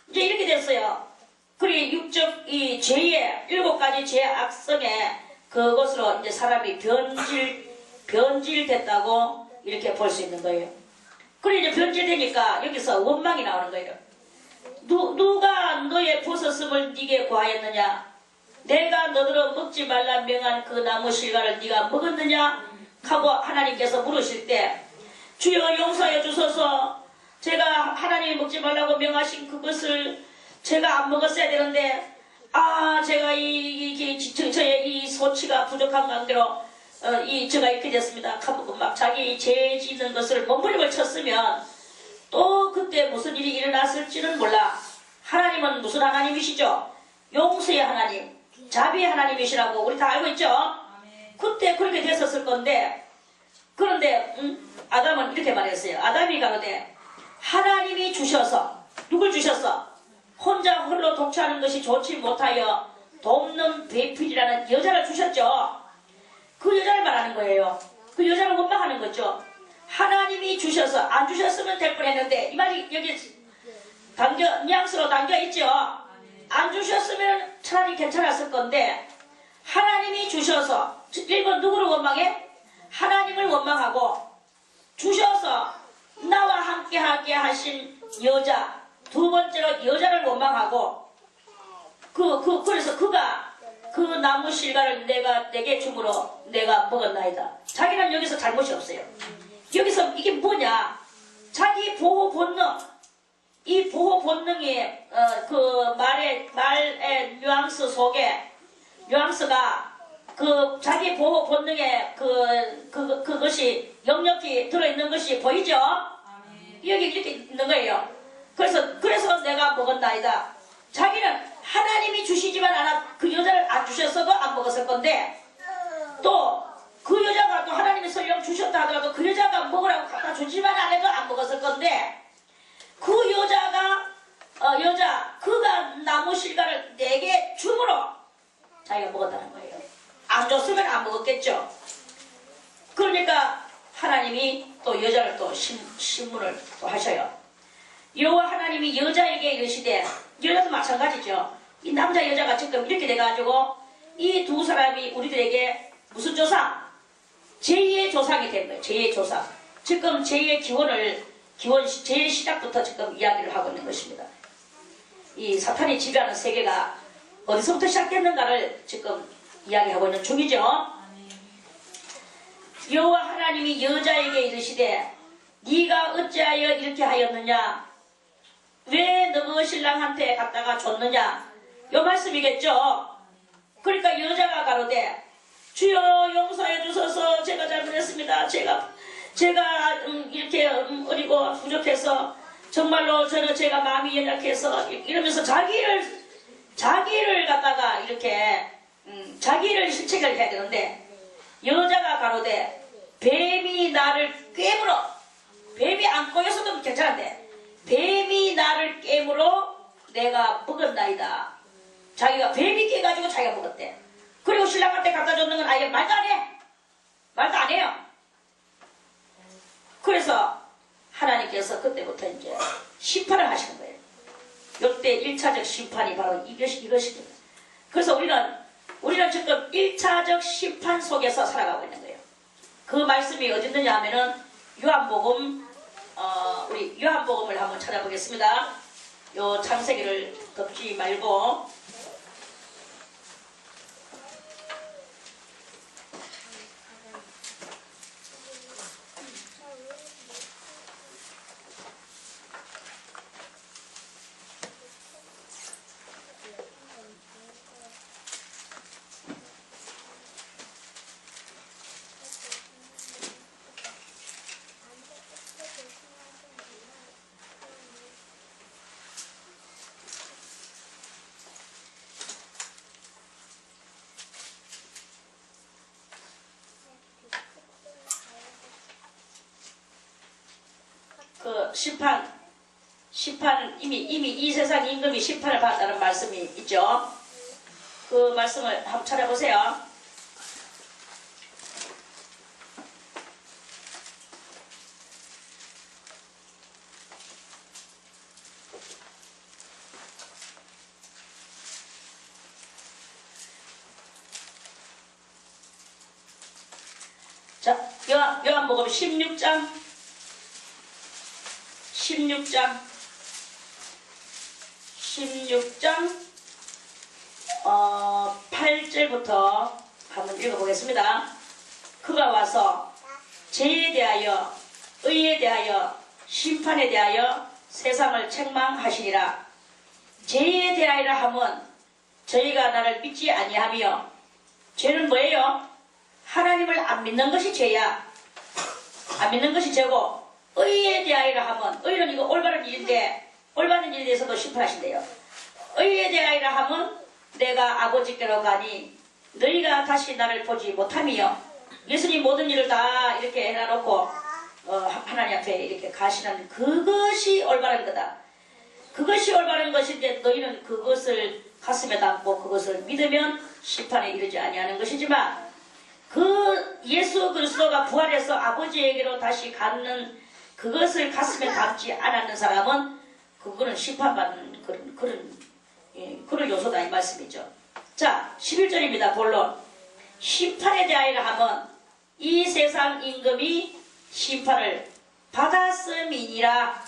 이제 이렇게 됐어요. 그리고 육적 이 죄의 7가지 죄의 악성에 그것으로 이제 사람이 변질됐다고 이렇게 볼 수 있는 거예요. 그리고 이제 변질되니까 여기서 원망이 나오는 거예요. 누가 너의 버섯음을 네게 구하였느냐? 내가 너더러 먹지 말라 명한 그 나무 실과를 네가 먹었느냐? 하고 하나님께서 물으실 때 주여 용서해 주소서. 제가 하나님이 먹지 말라고 명하신 그것을 제가 안 먹었어야 되는데 제가 저의 이 소치가 부족한 관계로 제가 이렇게 됐습니다. 하고 막 자기 죄 짓는 것을 몸부림을 쳤으면 또 그때 무슨 일이 일어났을지는 몰라. 하나님은 무슨 하나님이시죠? 용서의 하나님, 자비의 하나님이시라고 우리 다 알고 있죠? 그때 그렇게 됐었을 건데, 그런데 아담은 이렇게 말했어요. 아담이 가로되 하나님이 주셔서, 누굴 주셨어? 혼자 홀로 독처하는 것이 좋지 못하여 돕는 배필이라는 여자를 주셨죠. 그 여자를 말하는 거예요. 그 여자를 원망하는 거죠. 하나님이 주셔서 안 주셨으면 될 뻔했는데, 이 말이 여기 뉘앙스로 담겨 있죠. 안 주셨으면 차라리 괜찮았을 건데 하나님이 주셔서 1번 누구를 원망해? 하나님을 원망하고 주셔서 나와 함께하게 하신 여자, 2번째로 여자를 원망하고 그래서 그가 그 나무 실과를 내게 주므로 내가 먹었나이다. 자기는 여기서 잘못이 없어요. 여기서 이게 뭐냐? 자기 보호 본능, 이 보호 본능이 그 말의 뉘앙스 속에 뉘앙스가 그 자기 보호 본능에 그것이 역력히 들어있는 것이 보이죠? 여기 이렇게 있는 거예요. 그래서 내가 먹었나이다. 자기는 하나님이 주시지만 않아 그 여자를 안 주셨어도 안 먹었을 건데 또 그 여자가 또 하나님이 설령 주셨다 하더라도 그 여자가 먹으라고 갖다 주지만 안 해도 안 먹었을 건데 그 여자가 그가 나무 실과를 내게 줌으로 자기가 먹었다는 거예요. 안 줬으면 안 먹었겠죠. 그러니까 하나님이 또 여자를 또 신문을 또 하셔요. 여호와 하나님이 여자에게 이르시되, 여자도 마찬가지죠. 이 남자 여자가 지금 이렇게 돼가지고 이 두 사람이 우리들에게 무슨 조상? 제2의 조상이 된 거예요. 제2의 조상. 지금 제2의 제일 시작부터 지금 이야기를 하고 있는 것입니다. 이 사탄이 지배하는 세계가 어디서부터 시작됐는가를 지금 이야기하고 있는 중이죠. 여호와 하나님이 여자에게 이르시되 네가 어찌하여 이렇게 하였느냐? 왜 너그 신랑한테 갖다가 줬느냐? 요 말씀이겠죠. 그러니까 여자가 가로되 주여 용서해 주소서. 제가 잘못했습니다. 제가 이렇게 어리고 부족해서 정말로 제가 마음이 연약해서 이러면서 자기를 갖다가 이렇게 자기를 실책을 해야 되는데 여자가 가로되 뱀이 나를 꿰물어. 뱀이 안 꼬였어도 괜찮은데 뱀이 나를 깨물어 내가 먹었나이다. 자기가 뱀이 깨가지고 자기가 먹었대. 그리고 신랑한테 갖다 줬는 건 아예 말도 안 해. 말도 안 해요. 그래서 하나님께서 그때부터 이제 심판을 하시는 거예요. 역대 1차적 심판이 바로 이것입니다. 그래서 우리는 지금 1차적 심판 속에서 살아가고 있는 거예요. 그 말씀이 어디 있느냐 하면은 요한복음, 우리 요한복음을 한번 찾아보겠습니다. 요 창세기를 덮지 말고 심판 이미 이 세상 임금이 심판을 받았다는 말씀이 있죠. 그 말씀을 한번 찾아보세요. 자, 요한복음 16장 8절부터 한번 읽어보겠습니다. 그가 와서 죄에 대하여 의에 대하여 심판에 대하여 세상을 책망하시리라. 죄에 대하여라 함은 저희가 나를 믿지 아니하며, 죄는 뭐예요? 하나님을 안 믿는 것이 죄야. 안 믿는 것이 죄고, 의에 대하여라 하면, 의는 이거 올바른 일인데 올바른 일에 대해서도 심판하신대요. 의에 대하여라 하면 내가 아버지께로 가니 너희가 다시 나를 보지 못하며, 예수님 모든 일을 다 이렇게 해놔놓고 하나님 앞에 이렇게 가시는 그것이 올바른 거다. 그것이 올바른 것인데 너희는 그것을 가슴에 담고 그것을 믿으면 심판에 이르지 아니하는 것이지만, 그 예수 그리스도가 부활해서 아버지에게로 다시 가는 그것을 가슴에 담지 않았는 사람은 그거는 심판받는 그런 요소다 이 말씀이죠. 자, 11절입니다. 본론. 심판에 대하여라 하면 이 세상 임금이 심판을 받았음이니라.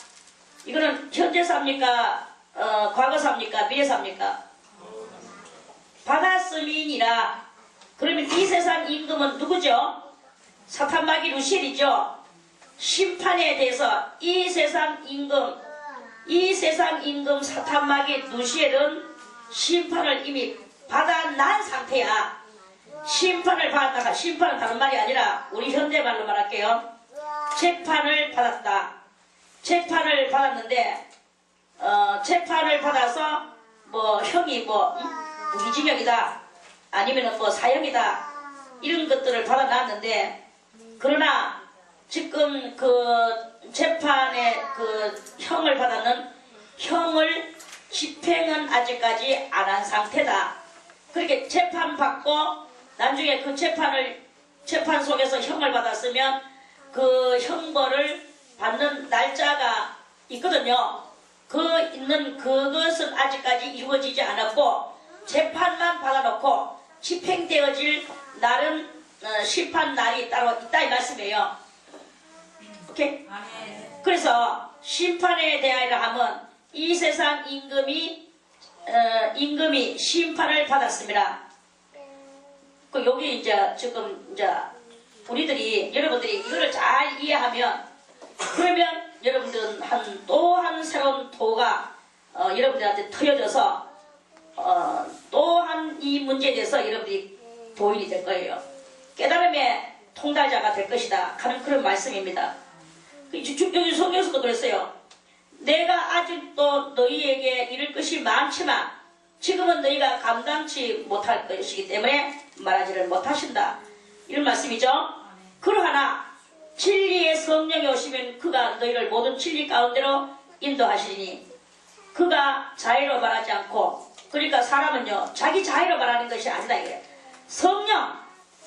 이거는 현재사입니까? 과거사입니까? 미래사입니까? 받았음이니라. 그러면 이 세상 임금은 누구죠? 사탄 마귀 루시엘이죠. 심판에 대해서 이 세상 임금 사탄 마귀 루시엘은 심판을 이미 받아난 상태야. 심판을 받았다가, 심판은 다른 말이 아니라 우리 현대말로 말할게요. 재판을 받았다. 재판을 받았는데 재판을 받아서 뭐 형이 무기징역이다, 아니면은 사형이다, 이런 것들을 받아놨는데, 그러나 지금 그 재판에 그 형을 받았는 형을 집행은 아직까지 안 한 상태다. 그렇게 재판받고 나중에 그 재판 속에서 형을 받았으면 그 형벌을 받는 날짜가 있거든요. 그것은 아직까지 이루어지지 않았고, 재판만 받아놓고 집행되어질 날은 심판 날이 따로 있다 이 말씀이에요. 오케이? 그래서 심판에 대하여라 하면 이 세상 임금이 심판을 받았습니다. 여기 이제 지금 우리들이, 여러분들이 이거를 잘 이해하면, 그러면 여러분들은 또 한 새로운 도가 여러분들한테 트여져서 또 한 이 문제에 대해서 여러분들이 도인이 될 거예요. 깨달음의 통달자가 될 것이다 하는 그런 말씀입니다. 여기 성경에서도 그랬어요. 내가 아직도 너희에게 이를 것이 많지만 지금은 너희가 감당치 못할 것이기 때문에 말하지를 못하신다, 이런 말씀이죠. 그러하나 진리의 성령이 오시면 그가 너희를 모든 진리 가운데로 인도하시니, 그가 자의로 말하지 않고, 그러니까 사람은요 자기 자의로 말하는 것이 아니다 이게. 성령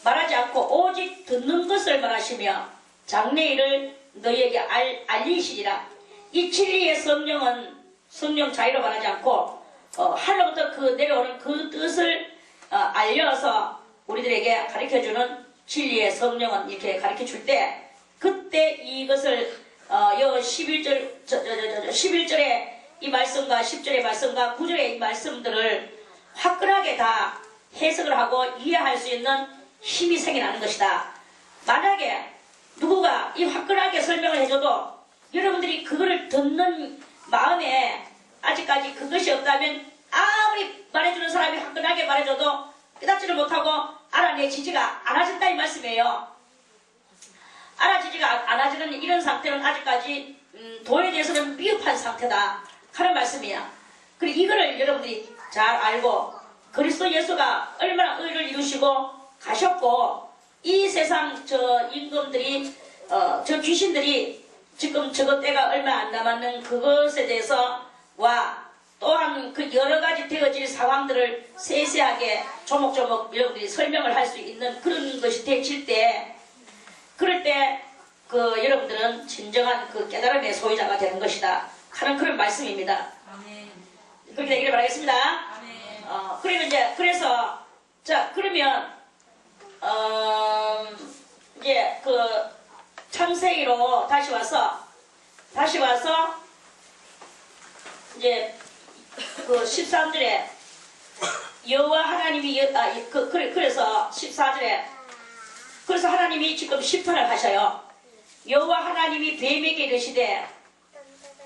말하지 않고 오직 듣는 것을 말하시며 장래일을 너희에게 알리시리라. 이 진리의 성령은 성령 자의로 말하지 않고 하늘로부터 내려오는 그 뜻을 알려서 우리들에게 가르쳐주는 진리의 성령은 이렇게 가르쳐줄 때, 그때 이것을 11절에 이 말씀과 10절의 말씀과 9절의 이 말씀들을 화끈하게 다 해석을 하고 이해할 수 있는 힘이 생겨나는 것이다. 만약에 누구가 이 화끈하게 설명을 해줘도 여러분들이 그거를 듣는 마음에 아직까지 그것이 없다면, 아무리 말해주는 사람이 화끈하게 말해줘도 깨닫지를 못하고 알아내지지가 않아진다 이 말씀이에요. 알아지지가 않아지는 이런 상태는 아직까지 도에 대해서는 미흡한 상태다 하는 말씀이야. 그리고 이거를 여러분들이 잘 알고, 그리스도 예수가 얼마나 의를 이루시고 가셨고, 이 세상 저 임금들이 저 귀신들이 지금 저것 때가 얼마 안 남았는 그것에 대해서 또한 그 여러 가지 되어질 상황들을 세세하게 조목조목 여러분들이 설명을 할 수 있는 그런 것이 되질 때, 그럴 때 여러분들은 진정한 그 깨달음의 소유자가 되는 것이다 하는 그런 말씀입니다. 아멘. 그렇게 되기를 바라겠습니다. 아멘. 그러면 이제 그래서 자 그러면 이제 그 창세기로 다시 와서 이제 그 13절에 여호와 하나님이 그래서 14절에 그래서 하나님이 지금 심판을 하셔요. 여호와 하나님이 뱀에게 이르시되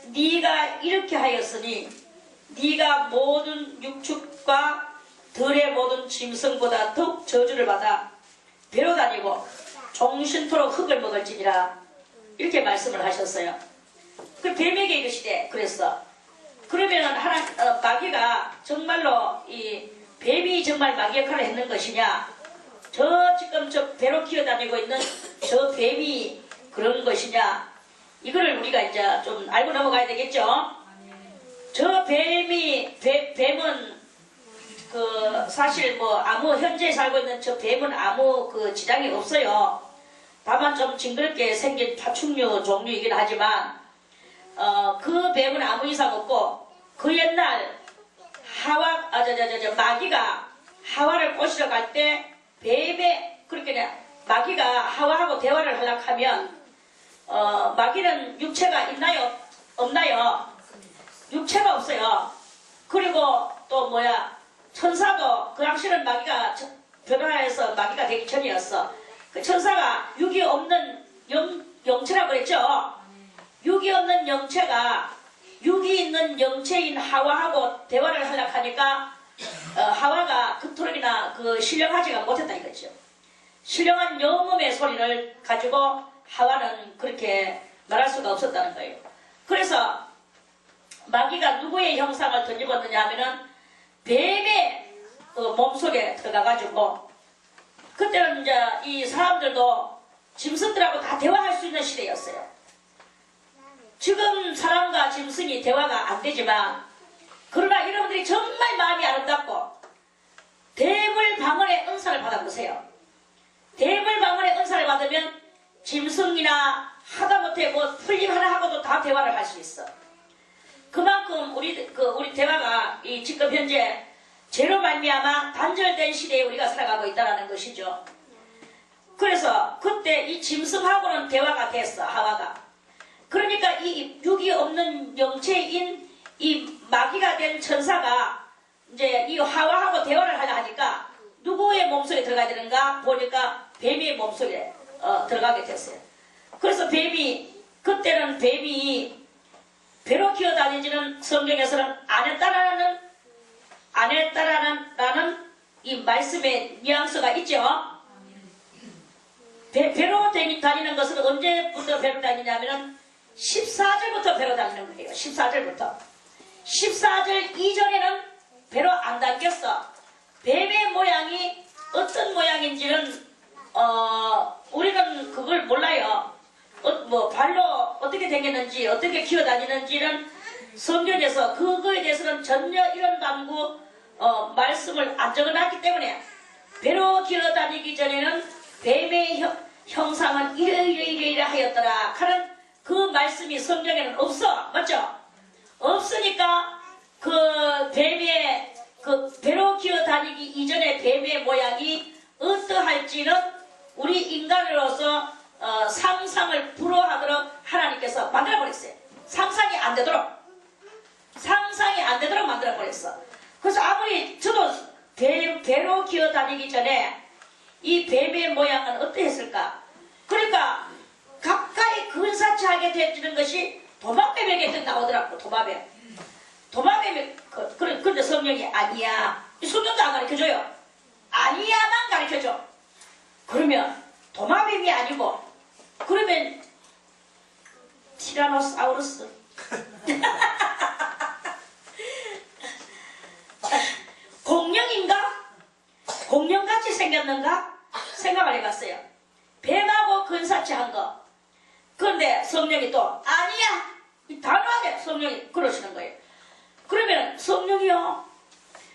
네가 이렇게 하였으니 네가 모든 육축과 들의 모든 짐승보다 더욱 저주를 받아 배로 다니고 종신토록 흙을 먹을지니라 이렇게 말씀을 하셨어요. 그 뱀에게 이르시되 그랬어. 그러면 마귀가 정말로 이 뱀이 정말 마귀 역할을 했는 것이냐, 지금 저 배로 기어다니고 있는 저 뱀이 그런 것이냐, 이거를 우리가 이제 좀 알고 넘어가야 되겠죠. 저 뱀은 사실 현재 살고 있는 저 뱀은 아무 지장이 없어요. 다만 좀 징그럽게 생긴 파충류 종류이긴 하지만 그 뱀은 아무 이상 없고, 그 옛날 마귀가 하와를 꼬시러 갈 때 그렇게 마귀가 하와하고 대화를 하려고 하면 마귀는 육체가 있나요? 없나요? 육체가 없어요. 그리고 또 천사도 그 당시는 마귀가 변화해서 마귀가 되기 전이었어. 그 천사가 육이 없는 영체라고 그랬죠. 육이 없는 영체가 육이 있는 영체인 하와하고 대화를 하려고 하니까 하와가 그토록이나 신령하지가 못했다 이거죠. 신령한 영음의 소리를 가지고 하와는 그렇게 말할 수가 없었다는 거예요. 그래서 마귀가 누구의 형상을 던집었느냐 하면은 뱀의 몸속에 들어가가지고, 그때는 이제 이 사람들도 짐승들하고 다 대화할 수 있는 시대였어요. 지금 사람과 짐승이 대화가 안 되지만, 그러나 여러분들이 정말 마음이 아름답고 대물 방언의 은사를 받아보세요. 대물 방언의 은사를 받으면 짐승이나 하다못해 풀림 하나 하고도 다 대화를 할 수 있어. 그만큼 우리 대화가 지금 현재 죄로 말미암아 단절된 시대에 우리가 살아가고 있다는 것이죠. 그래서 그때 이 짐승하고는 대화가 됐어, 하와가. 그러니까 이 육이 없는 영체인 이 마귀가 된 천사가 이제 이 하와하고 대화를 하려 하니까 누구의 몸속에 들어가야 되는가 보니까 뱀의 몸속에 들어가게 됐어요. 그래서 그때는 뱀이 배로 기어다니지는 성경에서는 안 했다라는 이 말씀의 뉘앙스가 있죠. 배로 다니는 것은 언제부터 배로 다니냐면은 14절부터 배로 다니는 거예요. 14절부터. 14절 이전에는 배로 안 다녔어. 뱀의 모양이 어떤 모양인지는 우리는 그걸 몰라요. 발로 어떻게 생겼는지 어떻게 기어다니는지는 성경에서 그거에 대해서는 전혀 이런 담구 말씀을 안 적어놨기 때문에, 배로 기어다니기 전에는 뱀의 형상은 이래 하였더라 하는 그 말씀이 성경에는 없어. 맞죠? 없으니까 뱀의 배로 기어다니기 이전의 뱀의 모양이 어떠할지는 우리 인간으로서 상상을 불허하도록 하나님께서 만들어버렸어요. 상상이 안 되도록 만들어버렸어. 그래서 아무리 저도 배로 기어다니기 전에 이 뱀의 모양은 어떠했을까? 그러니까 가까이 근사치하게 되어지는 것이 도마뱀에게 딱 나오더라고. 도마뱀이 그런데 성령이 아니야. 성경도 안 가르쳐줘요. 아니야만 가르쳐줘. 그러면 도마뱀이 아니고, 그러면 티라노사우루스 공룡인가? 공룡같이 생겼는가? 생각을 해봤어요. 뱀하고 근사치 한 거. 그런데 성령이 또 아니야! 단호하게 성령이 그러시는 거예요. 그러면 성령이요,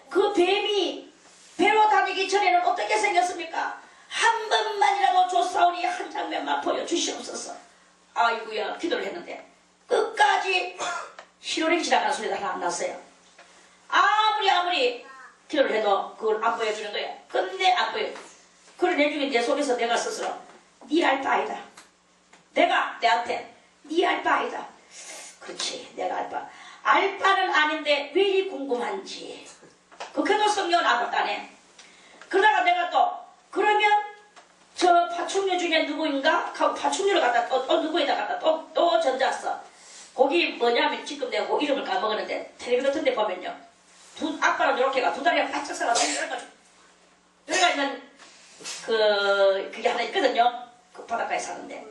그 뱀이 배로 다니기 전에는 어떻게 생겼습니까? 한 번만이라도 조사오니 한 장면만 보여주시옵소서. 아이고야, 기도를 했는데 끝까지 희노애락이 지나가는 소리가 하나 안 났어요. 아무리 기도를 해도 그걸 안 보여주는 거예요. 끝내 안 보여줘. 그런 내중에 내 속에서 내가 스스로 네 알 바 아니다. 내가 내한테 네 알 바 아니다. 그렇지, 내가 알 바. 알 바는 아닌데 왜 이 궁금한지. 그렇게도 성령은 아무것도 안 해. 그러다가 내가 또 그러면 저 파충류 중에 누구인가? 하고 파충류를 갖다 또 누구에다 갖다 또 전자써. 거기 뭐냐면 지금 내가 그 이름을 까먹었는데 텔레비전 같은 데 보면요, 아빠는 이렇게가 두 다리가 바짝 살아서 여기가 있는 그게 하나 있거든요. 그 바닷가에 사는데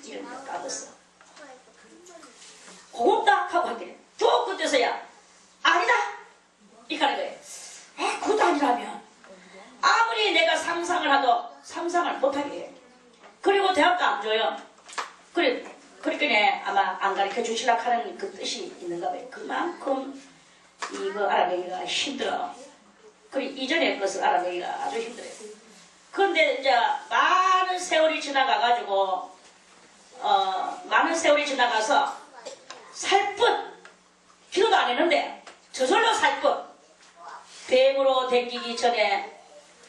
이름을 까먹었어. 고맙다 하고 하길래 또 그때서야 아니다 이렇게 하는 거예요. 그것도 아니라면 아무리 내가 상상을 하도 상상을 못하게 해요. 그리고 대학도 안 줘요. 그러니까 아마 안 가르쳐 주시려고 하는 그 뜻이 있는가 봐요. 그만큼 이거 알아내기가 힘들어. 그리고 이전에 그것을 알아내기가 아주 힘들어요. 그런데 이제 많은 세월이 지나가가지고 많은 세월이 지나가서 살뿐 기도도 안 했는데 저절로 살뿐 뱀으로 댕기기 전에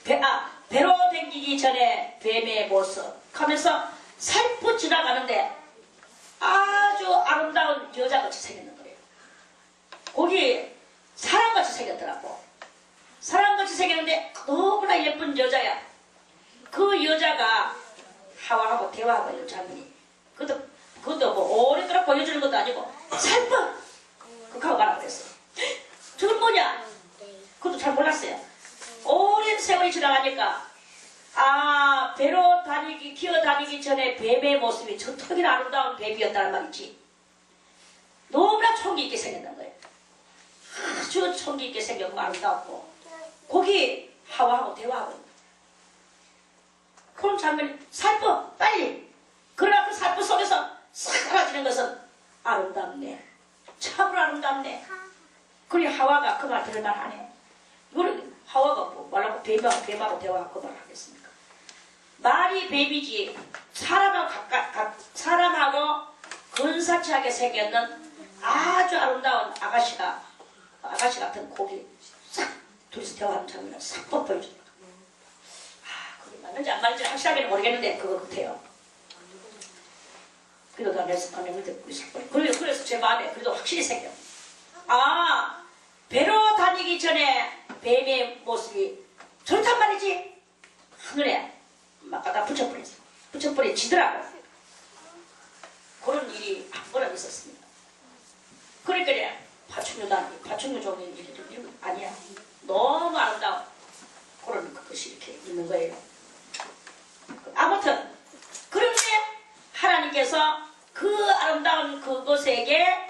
배로 댕기기 전에 뱀의 모습 하면서 살뿐 지나가는데 아주 아름다운 여자같이 생겼는 거예요. 거기 사람같이 생겼더라고. 사람같이 생겼는데 너무나 예쁜 여자야. 그 여자가 하와하고 대화하고 있는 장면이 그것도 뭐 오랫동안 보여주는 것도 아니고 살뿐 그하고 가라고 그랬어. 저건 뭐냐? 그것도 잘 몰랐어요. 오랜 세월이 지나가니까 배로 기어 다니기 전에 뱀의 모습이 저토기나 아름다운 뱀이었다는 말이지. 너무나 총기 있게 생겼는 거예요. 아주 총기 있게 생겼고 아름다웠고 거기 하와하고 대화하고 있는 거예요. 그런 장면이 살뿐 빨리. 그러나 그 살뿐 속에서 사라지는 것은 아름답네. 참으로 아름답네. 그리 하와가 그 말 들을 말 안 해. 이거는 하와가 뭐 말라고 뱀하고 대화하고 그 말 하겠습니까? 말이 뱀이지 사람하고 근사치하게 생겼는 아주 아름다운 아가씨 같은 고기 싹 둘이서 대화하는 장면을 싹 보여주더라고요. 그게 맞는지 안 맞는지 확실하게는 모르겠는데 그거 같아요. 그래도 내가 듣고 있었거든요. 그래서 제 마음에 그래도 확실히 생겨. 배로 다니기 전에 뱀의 모습이 저렇단 말이지. 하늘에 막 갖다 붙여버리지더라고. 그런 일이 한 번은 있었습니다. 그러니까 파충류 종의 일이 좀 아니야. 너무 아름다운 그런 것이 이렇게 있는 거예요. 아무튼 그런데 하나님께서 그 아름다운 그것에게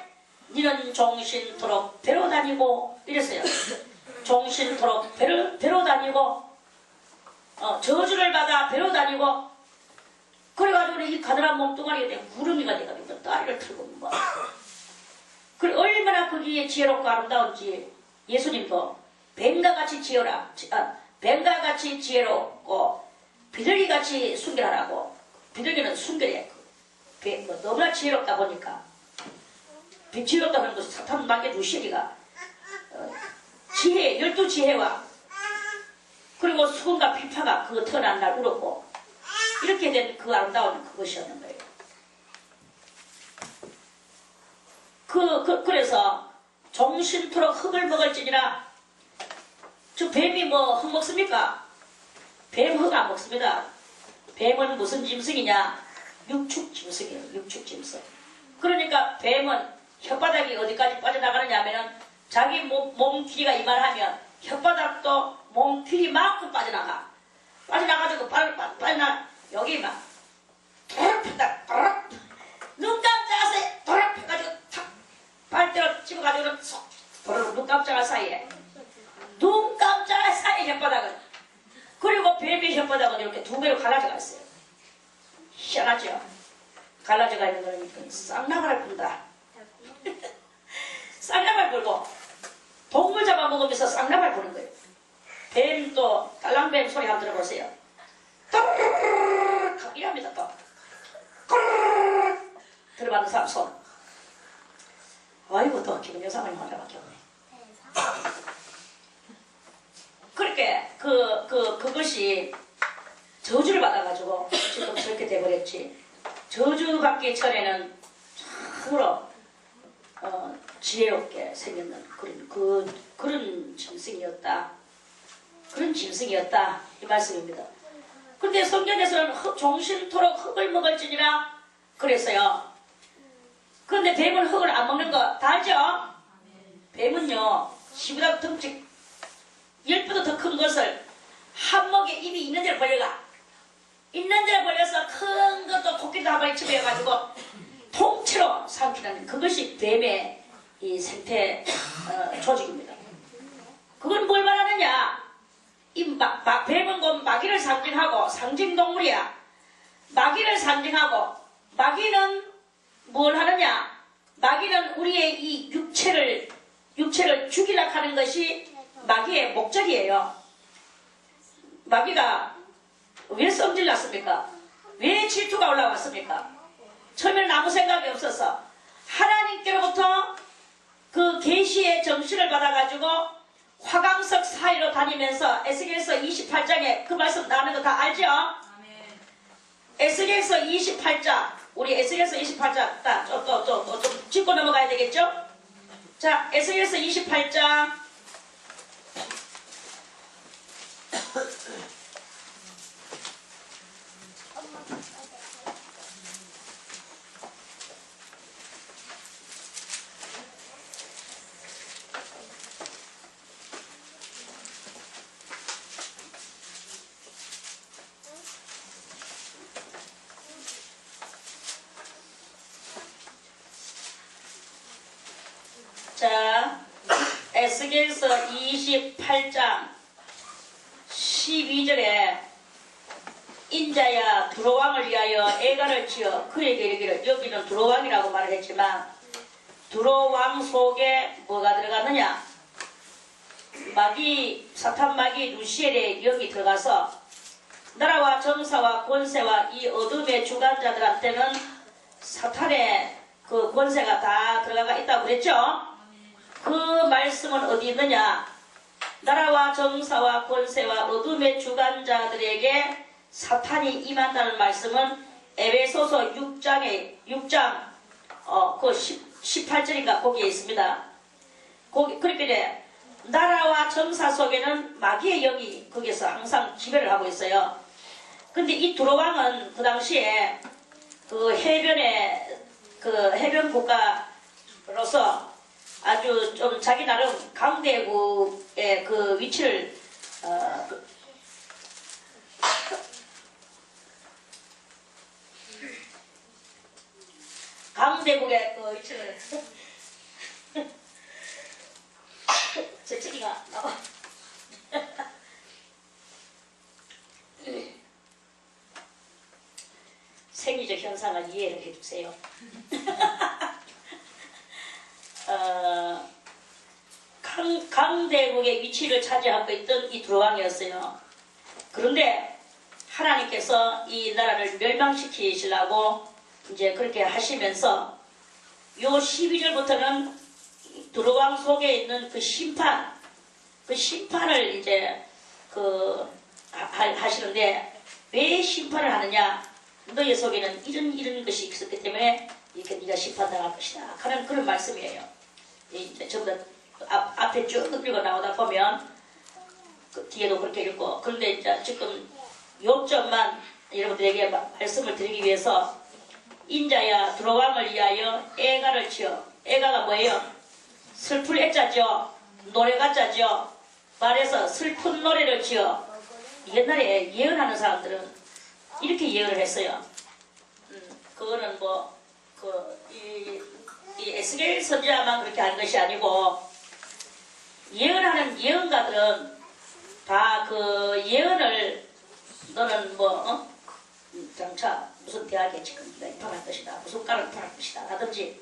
니는 종신토록 배로 다니고 이랬어요. 종신토록 배로 다니고 저주를 받아 배로 다니고 그래가지고 이 가늘한 몸뚱아리가 내 구름이가 돼가지고 다리를 틀고 뭐. 그래 얼마나 거기에 지혜롭고 아름다운지 예수님도 뱀과같이 뱀과같이 지혜롭고 비둘기같이 순결하라고. 비둘기는 순결해. 너무나 지혜롭다 보니까 지혜롭다 하는 것은 사탄 만개 두시리가 지혜 12지혜와 그리고 수건과 비파가 그 태어난 날 울었고 이렇게 된 그 아름다운 그것이었는 거예요. 그래서 종신토록 흙을 먹을지니라. 저 뱀이 뭐 흙 먹습니까? 뱀 흙 안 먹습니다. 뱀은 무슨 짐승이냐? 육축짐승이에요. 육축짐승. 그러니까 뱀은 혓바닥이 어디까지 빠져나가느냐 하면은 자기 몸 길이가 이만하면 혓바닥도 몸 길이만큼 빠져나가지고 빠져나 여기 막 도락한다. 도락 눈 깜짝하세 도락 해가지고 탁 발대로 집어가지고는 쏙 도락 눈 깜짝할 사이에 혓바닥은 그리고 뱀의 혓바닥은 이렇게 두 개로 갈라져가 있어요. 희한하죠? 갈라져가 있는 거는 쌍나발을 푼다. 쌍나발 불고 동물 잡아먹으면서 쌍나발 부는 거예요. 뱀도 딸랑뱀 소리 한번 들어보세요. 또르르르르 이랍니다. 또 들어봤는 사람 손. 아이고 또 기분 여사관이 혼자밖에 없네. 그렇게 그것이 저주를 받아가지고 지금 저렇게 돼버렸지. 저주 받기 전에는 참으로 지혜롭게 생겼는 그런 짐승이었다. 그런 짐승이었다 이 말씀입니다. 그런데 성경에서는 종신토록 흙을 먹을지니라 그랬어요. 그런데 뱀은 흙을 안 먹는 거 다 알죠? 뱀은요 10보다 덩치 10보다 더 큰 것을 한 목에 입이 있는 데를 벌려가. 있는 데를 벌려서 큰 것도 코끼리도 한 마리 집어가지고 통째로 삼키는 그것이 뱀의 이 생태 조직입니다. 그건 뭘 말하느냐? 뱀은 곧 마귀를 상징하고 상징동물이야. 마귀를 상징하고 마귀는 뭘 하느냐? 마귀는 우리의 이 육체를 죽이려고 하는 것이 마귀의 목적이에요. 마귀가 왜 성질났습니까? 왜 질투가 올라왔습니까? 처음에는 아무 생각이 없어서 하나님께로부터 그 계시의 정신을 받아가지고 화강석 사이로 다니면서 에스겔서 28장에 그 말씀 나오는 거 다 알죠? 에스겔서 28장 우리 에스겔서 28장 좀 짚고 넘어가야 되겠죠? 자, 에스겔서 28장 자, 에스겔서 28장 12절에 인자야 두로왕을 위하여 애가를 지어 그에게 이르기를 여기는 두로왕이라고 말을 했지만 두로왕 속에 뭐가 들어갔느냐? 마귀 사탄 마귀 루시엘의 영이 들어가서 나라와 정사와 권세와 이 어둠의 주관자들한테는 사탄의 그 권세가 다 들어가 있다고 그랬죠? 그 말씀은 어디 있느냐? 나라와 정사와 권세와 어둠의 주관자들에게 사탄이 임한다는 말씀은 에베소서 6장 그 18절인가 거기에 있습니다. 그렇게 나라와 정사 속에는 마귀의 영이 거기서 항상 지배를 하고 있어요. 근데 이 두로왕은 그 당시에 그 해변 국가로서 아주 좀 자기 나름 강대국의 그 위치를 강대국의 그 위치를 제치기가 나와. 생리적 현상을 이해를 해주세요. 강대국의 위치를 차지하고 있던 이 두로왕이었어요. 그런데 하나님께서 이 나라를 멸망시키시려고 이제 그렇게 하시면서 요 12절부터는 두로왕 속에 있는 그 심판을 이제 하시는데 왜 심판을 하느냐? 너희 속에는 이런 것이 있었기 때문에 이렇게 네가 심판당할 것이다 하는 그런 말씀이에요. 이제 전부 다 앞에 쭉 읽고 나오다 보면 그 뒤에도 그렇게 읽고, 그런데 이제 지금 요점만 여러분들에게 말씀을 드리기 위해서 인자야 두로왕을 위하여 애가를 지어. 애가가 뭐예요? 슬플 애자죠. 노래가자죠. 말해서 슬픈 노래를 지어. 옛날에 예언하는 사람들은 이렇게 예언을 했어요. 그거는 이 에스겔 선지자만 그렇게 하는 것이 아니고, 예언하는 예언가들은 다 그 예언을 너는 장차 무슨 대학에 지금 입학할 것이다, 무슨 과를 입학할 것이다 라든지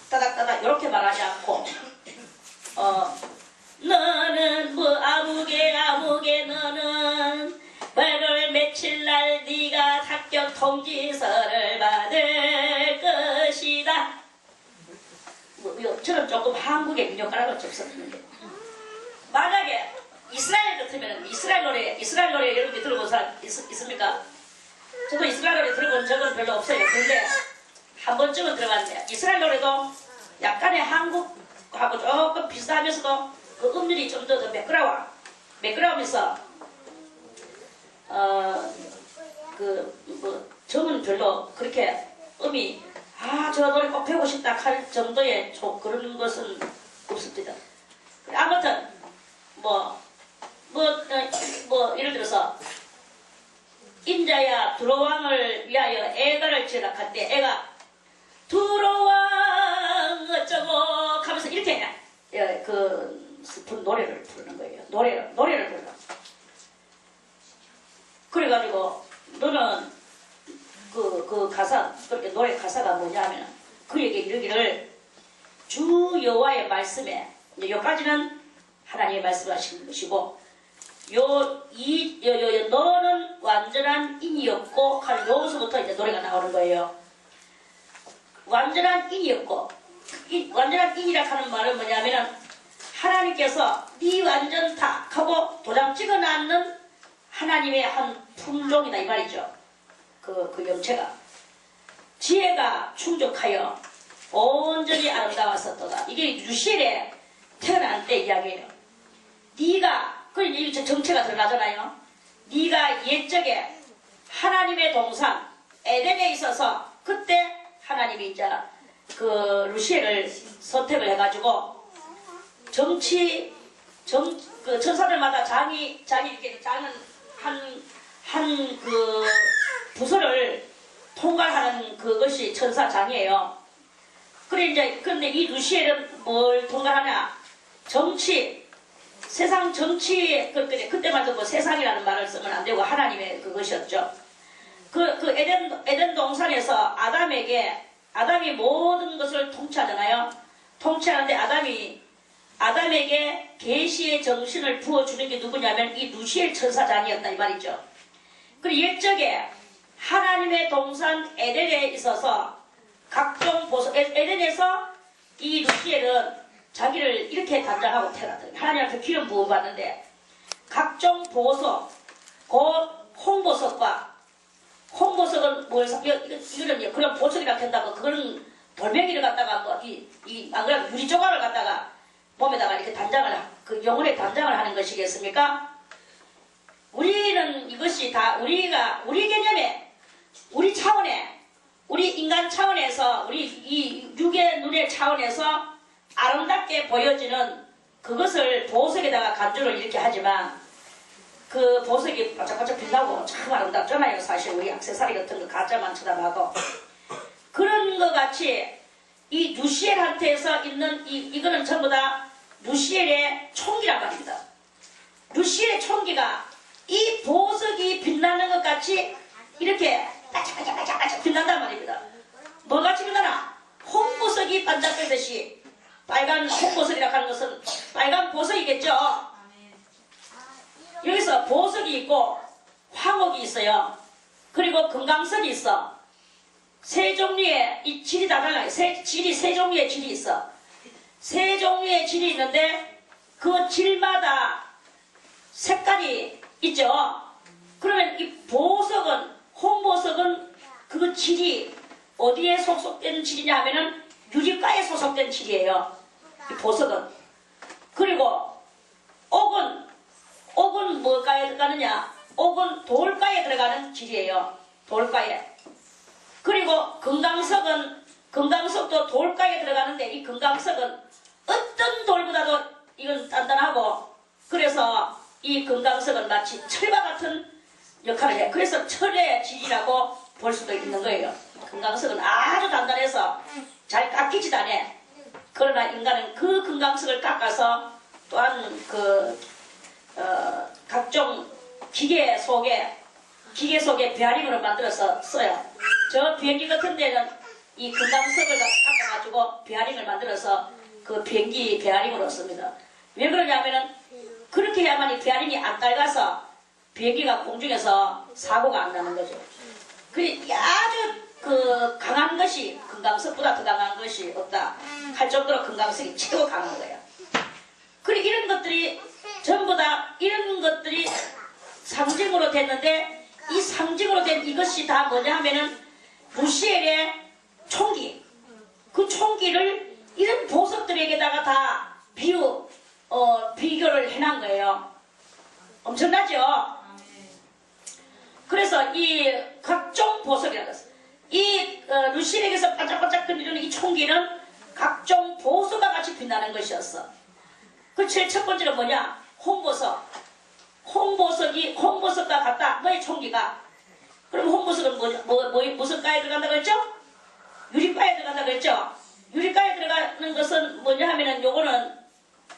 따닥따닥 이렇게 말하지 않고 너는 뭐 아무개 너는 몇월 며칠날 네가 합격 통지서를 받을 것이다. 저는 조금 한국의 민요가락을 좀 썼는데 만약에 이스라엘 같으면 이스라엘 노래 여러분이 들어본 사람 있습니까? 저도 이스라엘 노래 들어본 적은 별로 없어요. 근데 한 번쯤은 들어봤네요. 이스라엘 노래도 약간의 한국하고 조금 비슷하면서도 그 음률이 좀 더 매끄러우면서 저는 별로 그렇게 음이 저 노래 꼭 배우고 싶다 할 정도의 그런 것은 없습니다. 아무튼 예를 들어서 인자야 두로왕을 위하여 애가를 지으라 할 때 애가 두로왕 어쩌고 하면서 이렇게 그 슬픈 노래를 부르는 거예요. 노래를 부르는. 그래가지고 너는 그 가사 그렇게 노래 가사가 뭐냐면 그에게 이르기를 주 여호와의 말씀에 이제 여기까지는 하나님의 말씀을 하시는 것이고 너는 완전한 인이었고 하는 여기서부터 이제 노래가 나오는 거예요. 완전한 인이었고 완전한 인이라 하는 말은 뭐냐면은 하나님께서 네 완전 다 하고 도장 찍어놨는 하나님의 한 품종이다 이 말이죠. 그 염체가 지혜가 충족하여 온전히 아름다웠었도다. 이게 루시엘에 태어난 때 이야기예요. 네가 그 정체가 드러나잖아요. 네가 옛적에 하나님의 동산 에덴에 있어서 그때 하나님이 이제 그 루시엘을 선택을 해가지고 그 천사들마다 장이 이렇게 장은 한 그 부서를 통과하는 그것이 천사장이에요. 그런데 이 루시엘은 뭘 통과하냐? 세상 정치, 그때만 뭐 세상이라는 말을 쓰면 안 되고 하나님의 그것이었죠. 그 에덴 동산에서 아담이 모든 것을 통치하잖아요. 통치하는데 아담에게 계시의 정신을 부어주는 게 누구냐면 이 루시엘 천사장이었다 이 말이죠. 그리고 옛적에 하나님의 동산 에덴에 있어서 각종 보석, 에덴에서 이 루시엘은 자기를 이렇게 단장하고 태어났더니 하나님한테 기름 부어받는데 각종 보석, 곧 홍보석은 이거는 그런 보석이라 한다고 그런 돌멩이를 갖다가 안 그래도 유리 조각을 갖다가 몸에다가 이렇게 그 영혼의 단장을 하는 것이겠습니까? 우리는 이것이 다 우리 개념에, 우리 차원에, 우리 인간 차원에서, 우리 이 육의 눈의 차원에서 아름답게 보여지는 그것을 보석에다가 간주를 이렇게 하지만 그 보석이 반짝반짝 빛나고 참 아름답잖아요. 사실 우리 액세서리 같은 거 가짜만 쳐다봐도. 그런 것 같이 이 루시엘한테서 있는 이거는 전부 다 루시엘의 총기란 말입니다. 루시엘의 총기가 이 보석이 빛나는 것 같이 이렇게 반짝반짝 빛난단 말입니다. 뭐같이 빛나나? 홍보석이 반짝거리듯이 빨간 홍보석이라고 하는 것은 빨간 보석이겠죠. 여기서 보석이 있고 황옥이 있어요. 그리고 금강석이 있어. 세 종류의 이 질이 다 달라요. 세 종류의 질이 있어. 세 종류의 질이 있는데 그 질마다 색깔이 있죠. 그러면 이 보석은 홍보석은 그 질이 어디에 소속된 질이냐 하면은 유리과에 소속된 질이에요. 이 보석은. 그리고 옥은 뭐가에 들어가느냐? 옥은 돌가에 들어가는 질이에요. 돌가에. 그리고 금강석도 돌가에 들어가는데 이 금강석은 어떤 돌보다도 이건 단단하고 그래서 이 금강석은 마치 철과 같은 역할을 해. 그래서 철의 질이라고 볼 수도 있는 거예요. 금강석은 아주 단단해서 잘 깎이지도 않아. 그러나 인간은 그 금강석을 깎아서 또한 각종 기계 속에 배아림으로 만들어서 써요. 저 비행기 같은 데는 이 금강석을 깎아가지고 베어링을 만들어서 그 비행기 베어링으로 씁니다. 왜 그러냐면은 그렇게 해야만 이 베어링이 안 낡아서 비행기가 공중에서 사고가 안 나는 거죠. 그 아주 그 강한 것이 금강석보다 더 강한 것이 없다 할 정도로 금강석이 최고 강한 거예요. 그리고 이런 것들이 전부 다 이런 것들이 상징으로 됐는데 이 상징으로 된 이것이 다 뭐냐 하면은 루시엘의 총기, 그 총기를 이런 보석들에게다가 다 비교를 해놓은 거예요. 엄청나죠? 그래서 이 각종 보석이라고 했어요. 이 루시엘에게서 반짝반짝 거리는 이 총기는 각종 보석과 같이 빛나는 것이었어. 그 제일 첫 번째는 뭐냐? 홍보석. 홍보석과 같다. 너의 총기가. 그럼 홍보석은 무슨 과에 들어간다고 했죠? 유리과에 들어간다고 했죠? 유리과에 들어가는 것은 뭐냐 하면은 요거는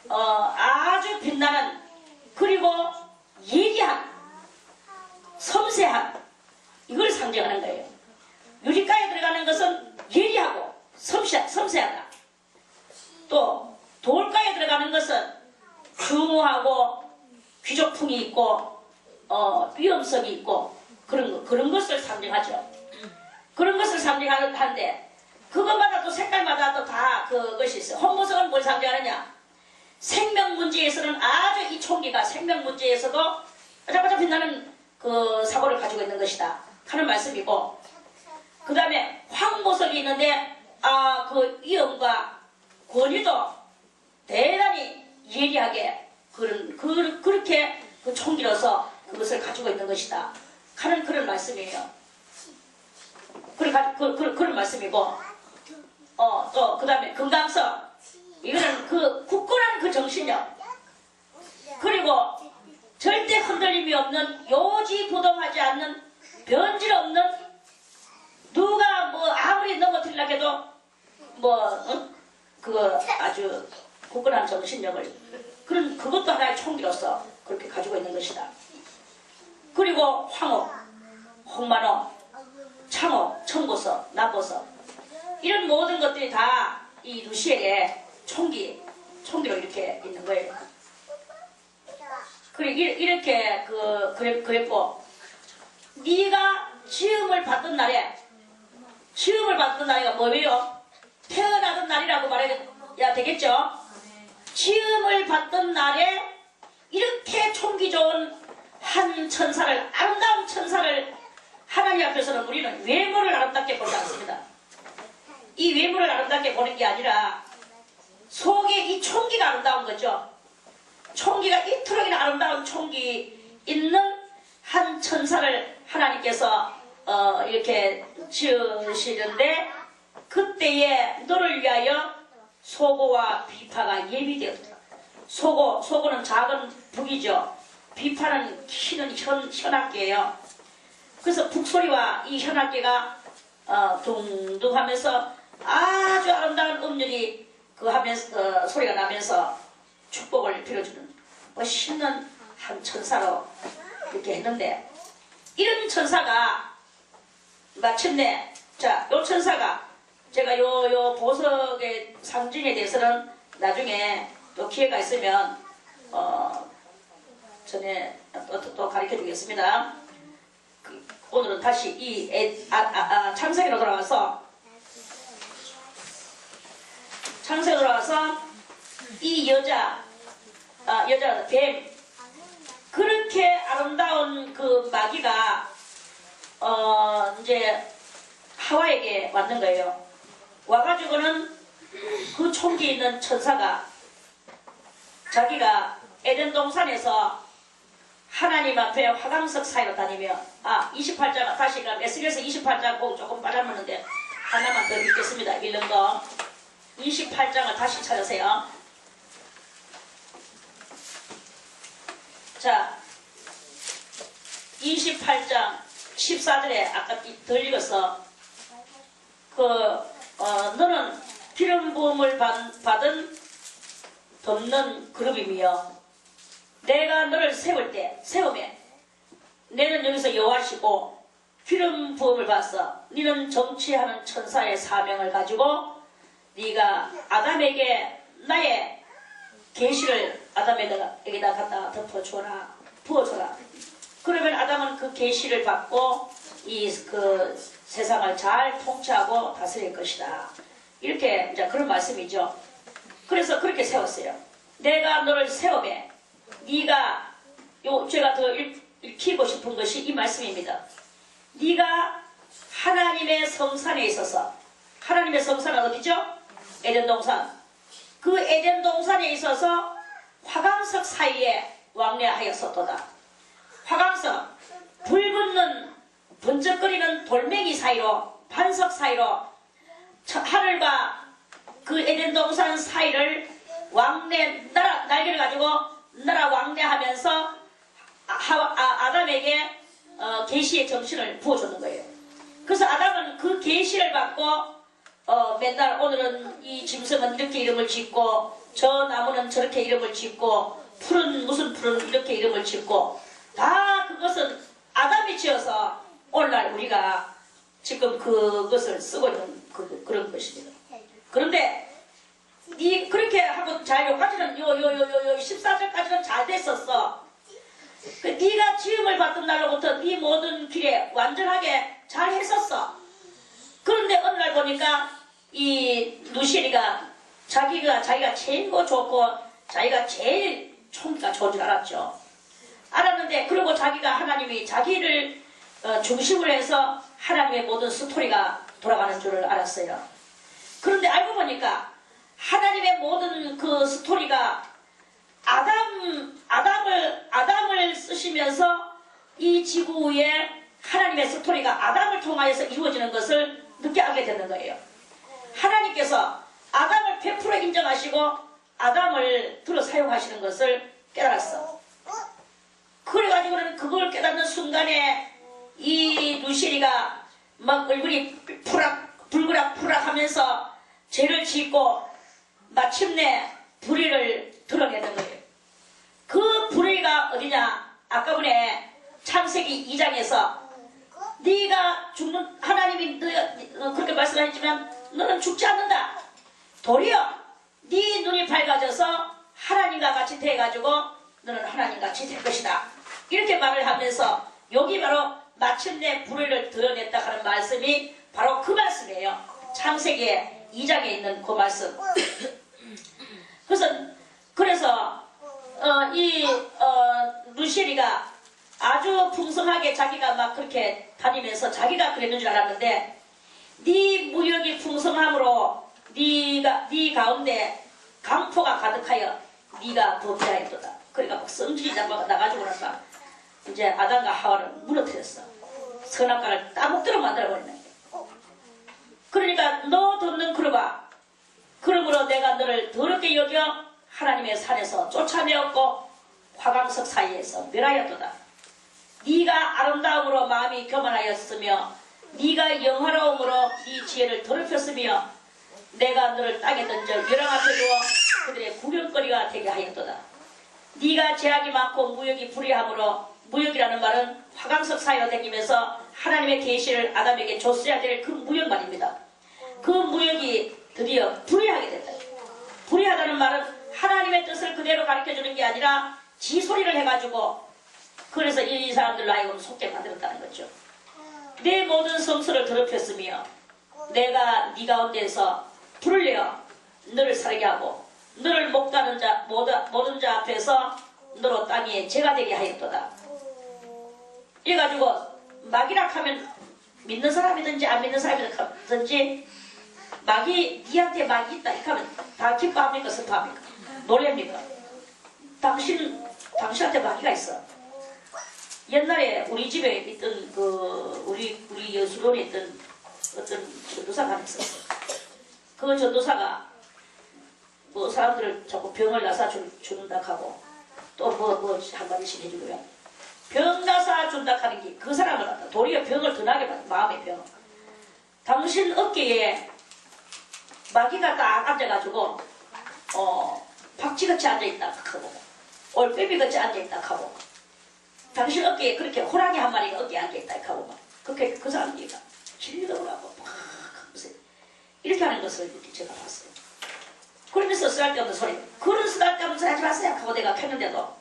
아주 빛나는 그리고 예리한 섬세한 이걸 상징하는 거예요. 유리과에 들어가는 것은 예리하고 섬세하다. 또 돌과에 들어가는 것은 중후하고 귀족풍이 있고 위험성이 있고 그런 것을 상징하죠. 그런 것을 상징하는데 그것마다 또 색깔마다 또 다 그것이 있어요. 홍보석은 뭘 상징하느냐? 생명 문제에서는 아주 이 총기가 생명 문제에서도 반짝반짝 빛나는 그 사고를 가지고 있는 것이다 하는 말씀이고, 그 다음에 황보석이 있는데 그 위험과 권위도 대단히 예리하게 그렇게 그 총기로서 그것을 가지고 있는 것이다 하는 그런 말씀이에요. 그런 말씀이고, 또 그 다음에 금강석, 이거는 그 굳건한 그 정신력, 그리고 절대 흔들림이 없는 요지부동하지 않는 변질 없는, 누가 뭐 아무리 넘어뜨리려 해도 그 아주 굳건한 정신력을, 그것도 하나의 총기로서 그렇게 가지고 있는 것이다. 그리고 황호, 홍만호, 창호, 청보석, 남보석, 이런 모든 것들이 다 이 루시엘의 총기로 이렇게 있는 거예요. 그리고 이렇게 그랬고, 네가 지음을 받던 날에, 지음을 받던 날이가 뭐예요? 태어나던 날이라고 말해야 되겠죠? 지음을 받던 날에 이렇게 총기 좋은 한 천사를, 아름다운 천사를 하나님 앞에서는 우리는 외모를 아름답게 보지 않습니다. 이 외모를 아름답게 보는 게 아니라 속에 이 총기가 아름다운 거죠. 총기가 이토록이나 아름다운 총기 있는 한 천사를 하나님께서 이렇게 지으시는데, 그때에 너를 위하여 소고와 비파가 예비되었다. 소고는 작은 북이죠. 비파는 키는 현악계예요. 그래서 북소리와 이 현악계가 둥둥하면서 아주 아름다운 음률이 하면서 소리가 나면서 축복을 빌어주는 멋있는 한 천사로 이렇게 했는데, 이런 천사가 마침내, 요 천사가, 제가 요 보석의 상징에 대해서는 나중에 또 기회가 있으면 전에 또 가르쳐 주겠습니다. 오늘은 다시 이 창세기로 돌아가서, 이 여자 뱀, 그렇게 아름다운 그 마귀가 이제 하와에게 왔는 거예요. 와가지고는 그 총기 있는 천사가 자기가 에덴 동산에서 하나님 앞에 화강석 사이로 다니며, 28장, 다시 그럼 에스겔서 28장 꼭 조금 빠졌는데 하나만 더 읽겠습니다. 읽는 거 28장을 다시 찾으세요. 자, 28장 14절에 아까 더 읽었어. 너는 기름 부음을 받은 덮는 그룹이며, 내가 너를 세우매, 너는 여기서 여호와시고 기름 부음을 받았어. 너는 정치하는 천사의 사명을 가지고 네가 아담에게 나의 계시를 아담에게다 갖다 덮어줘라, 부어줘라. 그러면 아담은 그 계시를 받고 그 세상을 잘 통치하고 다스릴 것이다. 이렇게 이제 그런 말씀이죠. 그래서 그렇게 세웠어요. 내가 너를 세우매 네가 제가 더 읽히고 싶은 것이 이 말씀입니다. 네가 하나님의 성산에 있어서, 하나님의 성산은 어디죠? 에덴 동산. 그 에덴 동산에 있어서 화강석 사이에 왕래하였었도다. 화강석, 불 붙는 번쩍거리는 돌멩이 사이로, 반석 사이로 하늘과 그 에덴 동산 사이를 날개를 가지고 날아 왕래하면서 아담에게 계시의 정신을 부어주는 거예요. 그래서 아담은 그 계시를 받고 맨날 오늘은 이 짐승은 이렇게 이름을 짓고 저 나무는 저렇게 이름을 짓고 풀은 무슨 풀은 이렇게 이름을 짓고 다 그것은 아담이 지어서 오늘날 우리가 지금 그것을 쓰고 있는 그런 것입니다. 그런데 그렇게 하고 잘 요까지는 요 14절까지는 잘 됐었어. 네가 지음을 받던 날로부터 네 모든 길에 완전하게 잘 했었어. 그런데 어느 날 보니까 이 누시리가 자기가 제일 좋고 자기가 제일 총기가 좋은 줄 알았죠. 알았는데 그리고 하나님이 자기를 중심으로 해서 하나님의 모든 스토리가 돌아가는 줄을 알았어요. 그런데 알고 보니까 하나님의 모든 그 스토리가 아담을 쓰시면서 이 지구에 하나님의 스토리가 아담을 통하여서 이루어지는 것을 늦게 알게 되는 거예요. 하나님께서 아담을 100% 인정하시고 아담을 들어 사용하시는 것을 깨달았어. 그래가지고는 그걸 깨닫는 순간에 이 누시리가 막 얼굴이 불그락 하면서 죄를 짓고 마침내 불의를 드러내는 거예요. 그 불의가 어디냐? 아까 전에 창세기 2장에서 네가 죽는, 하나님이 그렇게 말씀하셨지만 너는 죽지 않는다. 도리어 네 눈이 밝아져서 하나님과 같이 돼가지고 너는 하나님같이 될 것이다. 이렇게 말을 하면서 여기 바로 마침내 불의를 드러냈다 하는 말씀이 바로 그 말씀이에요. 창세기 2장에 있는 그 말씀. 그래서 루시리가 아주 풍성하게 자기가 막 그렇게 다니면서 자기가 그랬는 줄 알았는데 네 무역이 풍성함으로 네 가운데 강포가 가득하여 네가 범죄하였도다. 그러니까 막 성질이 나가지고 나서 이제 아담과 하와를 무너뜨렸어. 선악과를 따먹도록 만들어버리네. 그러니까 너 듣는 그러봐. 그러므로 내가 너를 더럽게 여겨 하나님의 산에서 쫓아내었고 화강석 사이에서 멸하였도다. 네가 아름다움으로 마음이 교만하였으며 네가 영화로움으로 네 지혜를 더럽혔으며 내가 너를 땅에 던져 멸망 앞에 두어 그들의 구경거리가 되게 하였도다. 네가 제약이 많고 무역이 불의함으로, 무역이라는 말은 화강석 사이로 다니면서 하나님의 계시를 아담에게 줬어야 될 그 무역 말입니다. 그 무역이 드디어 불의하게 됐다. 불의하다는 말은 하나님의 뜻을 그대로 가르쳐주는 게 아니라 지 소리를 해가지고, 그래서 이 사람들로 하여금 속게 만들었다는 거죠. 내 모든 성소를 더럽혔으며 내가 네 가운데서 불을 내어 너를 살게 하고 너를 모든 자 앞에서 너로 땅 위에 죄가 되게 하였도다. 이래가지고 마귀라 하면 믿는 사람이든지 안 믿는 사람이든지 니한테 마귀 있다 이렇게 하면 다 기뻐합니까 슬퍼합니까? 놀랍니까? 당신한테 마귀가 있어. 옛날에 우리 집에 있던 우리 여수론에 있던 어떤 전도사가 있었어. 그 전도사가 뭐 사람들을 자꾸 병을 나사 준다 하고 또 뭐 한마디씩 해주고요. 병 나사 준다 하는 게 그 사람을 갖다 도리어 병을 더 나게 받아. 마음의 병. 당신 어깨에 마귀가 딱 앉아가지고 박쥐같이 앉아있다 하고 올빼미같이 앉아있다 하고 당신 어깨에 그렇게 호랑이 한 마리가 어깨에 앉아있다 하고 그렇게 그 사람이 길더라고 막 하면서 이렇게 하는 것을 이렇게 제가 봤어요. 그러면서 쓰잘데없는 소리, 그런 쓰잘데없는 소리 하지 마세요 하고 내가 켰는데도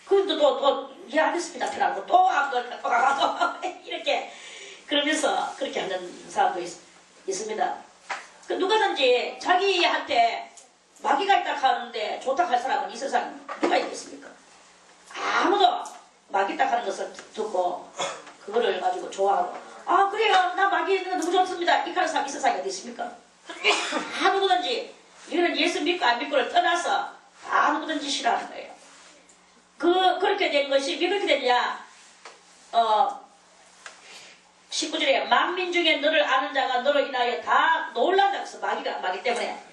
그것도 또 이해하겠습니다 편하고 또 아무도 또 가고 이렇게 그러면서 그렇게 하는 사람도 있습니다. 그 누구든지 자기한테 마귀가 있다 하는데 좋다 할 사람은 이 세상에 누가 있겠습니까? 아무도 마귀 있다 하는 것을 듣고 그거를 가지고 좋아하고 아 그래요 나 마귀 있는 거 너무 좋습니다 이렇게 하는 사람 이 세상에 어디 있습니까? 다 누구든지 이거는 예수 믿고 안 믿고를 떠나서 다 누구든지 싫어하는 거예요. 그렇게 된 것이 왜 그렇게 됐냐 19절에 만민 중에 너를 아는 자가 너로 인하여 다 놀란다 그랬어. 마귀 때문에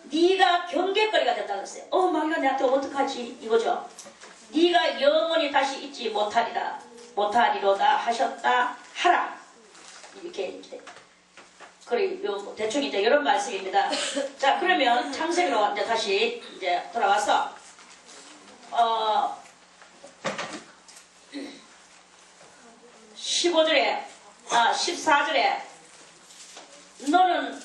네가 경계거리가 됐다 그랬어요. 마귀가 내한테 어떡하지 이거죠. 네가 영원히 다시 잊지 못하리로다 하셨다 하라 이렇게 이제 그래 대충 이제 이런 말씀입니다. 자 그러면 창세기로 이제 다시 이제 돌아와서 14절에 너는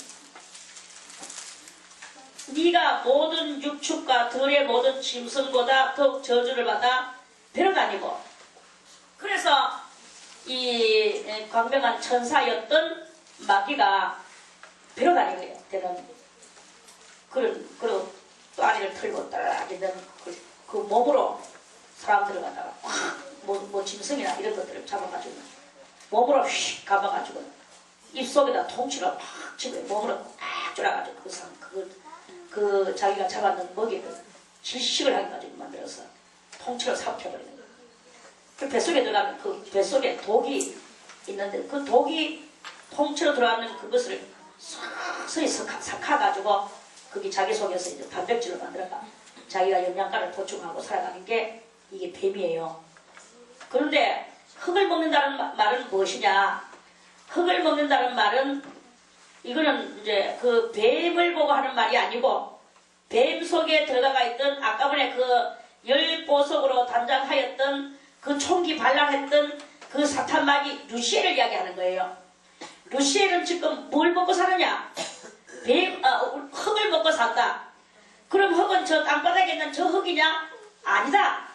네가 모든 육축과 들의 모든 짐승보다 더욱 저주를 받아 데려다니고 그래서 이 광명한 천사였던 마귀가 데려다니고요. 되는 그런 또 아리를 털고 따라다니는 그 몸으로 사람들을 갖다가 뭐 짐승이나 이런 것들을 잡아가지고 몸으로 휙 감아가지고 입속에다 통치로 팍 치고 몸으로 팍 졸아가지고 그 자기가 잡았는 먹이를 질식을 하게 가지고 만들어서 통째로 삭혀버리는 거예요. 그 뱃속에 들어가면 그 뱃속에 독이 있는데 그 독이 통째로 들어가는 그것을 서서히 삭혀가지고 그게 자기 속에서 이제 단백질을 만들어가 자기가 영양가를 보충하고 살아가는 게 이게 뱀이에요. 그런데 흙을 먹는다는 말은 무엇이냐? 흙을 먹는다는 말은 이거는 이제 그 뱀을 보고 하는 말이 아니고 뱀 속에 들어가 있던 아까 전에 그 열보석으로 단장하였던 그 총기 반란했던 그 사탄마귀 루시엘을 이야기하는 거예요. 루시엘은 지금 뭘 먹고 사느냐? 흙을 먹고 산다. 그럼 흙은 저 땅바닥에 있는 저 흙이냐? 아니다.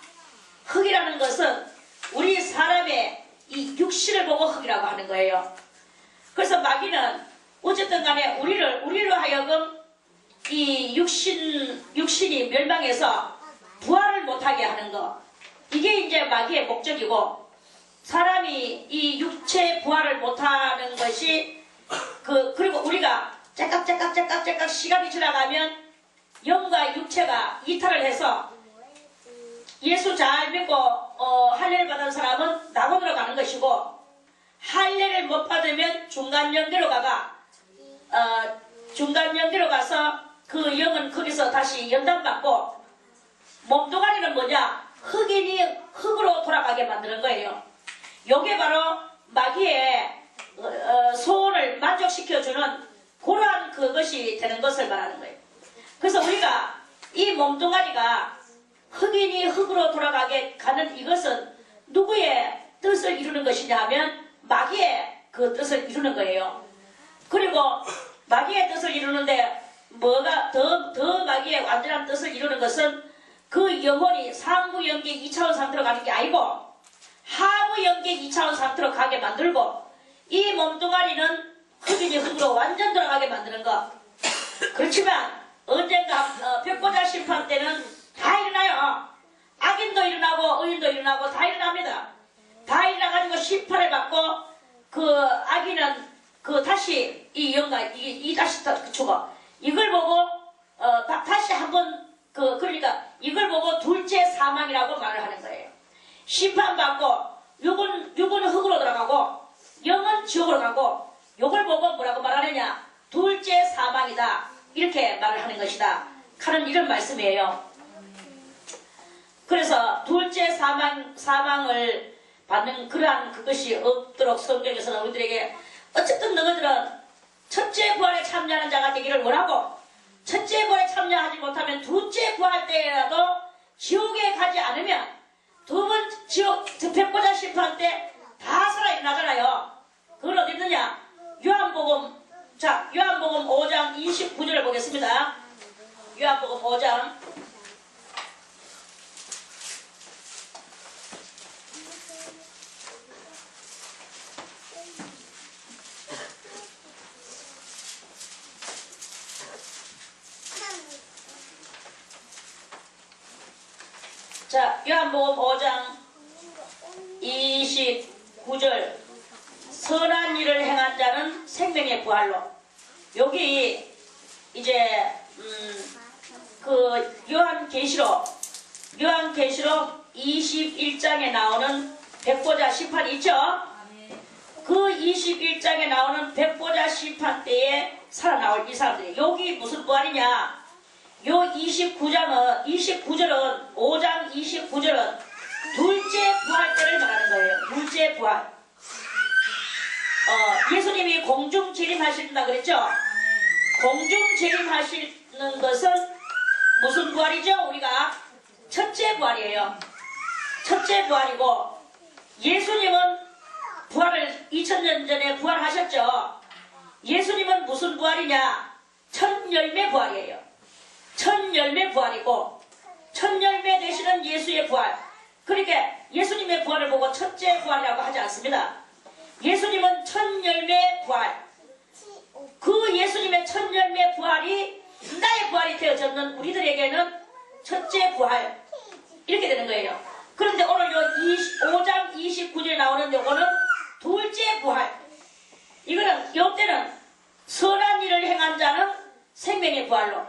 흙이라는 것은 우리 사람의 이 육신을 보고 흙이라고 하는 거예요. 그래서 마귀는 어쨌든 간에 우리로 하여금 이 육신이 멸망해서 부활을 못하게 하는 거. 이게 이제 마귀의 목적이고 사람이 이 육체 부활을 못하는 것이 그리고 우리가 째깍 시간이 지나가면 영과 육체가 이탈을 해서 예수 잘 믿고 할례를 받은 사람은 낙원으로 가는 것이고 할례를 못 받으면 중간연계로 가서 그 영은 거기서 다시 연단받고 몸뚱아리는 뭐냐? 흑인이 흙으로 돌아가게 만드는 거예요. 요게 바로 마귀의 소원을 만족시켜주는 그러한 그것이 되는 것을 말하는 거예요. 그래서 우리가 이 몸뚱아리가 흑인이 흙으로 돌아가게 가는 이것은 누구의 뜻을 이루는 것이냐 하면 마귀의 그 뜻을 이루는 거예요. 그리고 마귀의 뜻을 이루는데 뭐가 더 마귀의 완전한 뜻을 이루는 것은 그 영혼이 상부연계 2차원 상태로 가는 게 아니고 하부연계 2차원 상태로 가게 만들고 이 몸뚱아리는 흑인이 흙으로 완전 돌아가게 만드는 것. 그렇지만 언젠가 백보자 심판 때는 다 일어나요. 악인도 일어나고 의인도 일어나고 다 일어납니다. 다 일어나가지고 심판을 받고 그 악인은 다시 이 영가 이 다시 죽어. 이걸 보고 다시 한번 그러니까 이걸 보고 둘째 사망이라고 말을 하는 거예요. 심판받고 육은 흙으로 들어가고 영은 지옥으로 가고 요걸 보고 뭐라고 말하느냐? 둘째 사망이다. 이렇게 말을 하는 것이다. 하는 이런 말씀이에요. 그래서 둘째 사망을 받는 그러한 그것이 없도록 성경에서는 우리들에게 어쨌든 너희들은 첫째 부활에 참여하는 자가 되기를 원하고 첫째 부활에 참여하지 못하면 둘째 부활 때라도 지옥에 가지 않으면 두 번 지옥 백보자 심판 때 자, 요한복음 5장 29절을 보겠습니다. 요한복음 5장 자, 요한복음 5장 29절 선한 일을 행한 자는 생명의 부활로. 여기 이제 그 요한계시록 21장에 나오는 백보자 심판 있죠? 그 21장에 나오는 백보자 심판 때에 살아나올 이 사람들이 여기 무슨 부활이냐? 요 29절은 5장 29절은 둘째 부활 때를 말하는 거예요. 둘째 부활. 예수님이 공중 재림하신다 그랬죠? 공중 재림하시는 것은 무슨 부활이죠? 우리가 첫째 부활이에요. 첫째 부활이고 예수님은 부활을 2000년 전에 부활하셨죠? 예수님은 무슨 부활이냐? 첫 열매 부활이에요. 첫 열매 부활이고 첫 열매 되시는 예수의 부활. 그러니까 예수님의 부활을 보고 첫째 부활이라고 하지 않습니다. 예수님은 첫 열매 부활. 그 예수님의 첫 열매 부활이 나의 부활이 되어졌는 우리들에게는 첫째 부활. 이렇게 되는 거예요. 그런데 오늘 요 5장 29절에 나오는 요거는 둘째 부활. 이거는 요때는 선한 일을 행한 자는 생명의 부활로,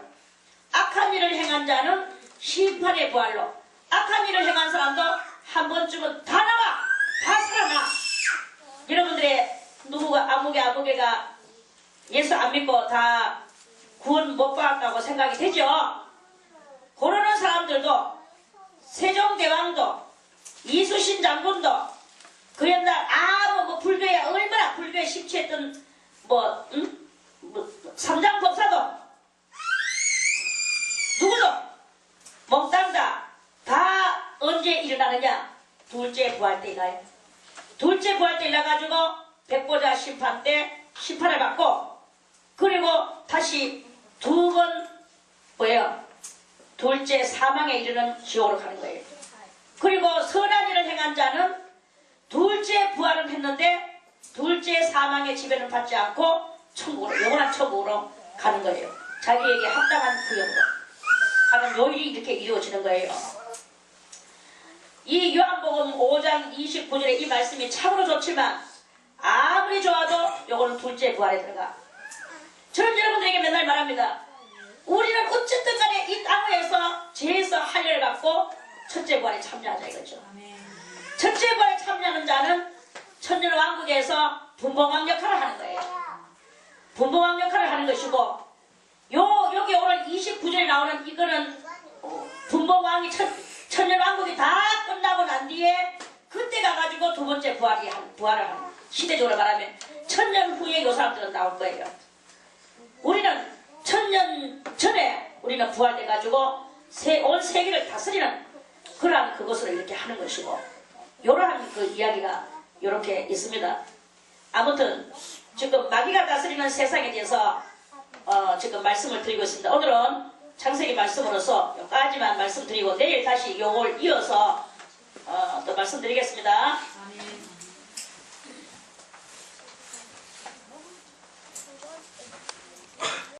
악한 일을 행한 자는 심판의 부활로. 악한 일을 행한 사람도 한 번쯤은 다 나와! 다 살아나! 여러분들의 누구가 아무개가 예수 안 믿고 다 구원 못 받았다고 생각이 되죠? 그러는 사람들도 세종대왕도 이수신 장군도 그 옛날 불교에 얼마나 불교에 심취했던 삼장법사도 누구도 몽땅 다 언제 일어나느냐? 둘째 부활 때 일어나요. 둘째 부활 때 일어나가지고 백보자 심판 때 심판을 받고 그리고 다시 두 번 둘째 사망에 이르는 지옥으로 가는 거예요. 그리고 선한 일을 행한 자는 둘째 부활은 했는데 둘째 사망의 지배는 받지 않고 천국으로, 영원한 천국으로 가는 거예요. 자기에게 합당한 구역으로 가는 요일이 이렇게 이루어지는 거예요. 이 요한복음 5장 29절의 이 말씀이 참으로 좋지만 아무리 좋아도 요거는 둘째 부활에 들어가. 저는 여러분들에게 맨날 말합니다. 우리는 어쨌든 간에 이 땅에서 죄에서 할례를 받고 첫째 부활에 참여하자 이거죠. 첫째 부활에 참여하는 자는 천년왕국에서 분봉왕 역할을 하는 거예요. 분봉왕 역할을 하는 것이고 여기 오늘 29절에 나오는 이거는 분봉왕이 천년왕국이 다 끝나고 난 뒤에 그때 가가지고 두 번째 부활을 하는 시대적으로 말하면 천년 후에 요 사람들은 나올 거예요. 우리는 천년 전에 우리는 부활돼가지고 온 세계를 다스리는 그러한 그것으로 이렇게 하는 것이고 이러한 그 이야기가 이렇게 있습니다. 아무튼 지금 마귀가 다스리는 세상에 대해서 지금 말씀을 드리고 있습니다. 오늘은 창세기 말씀으로서 여기까지만 말씀드리고 내일 다시 요걸 이어서 또 말씀드리겠습니다.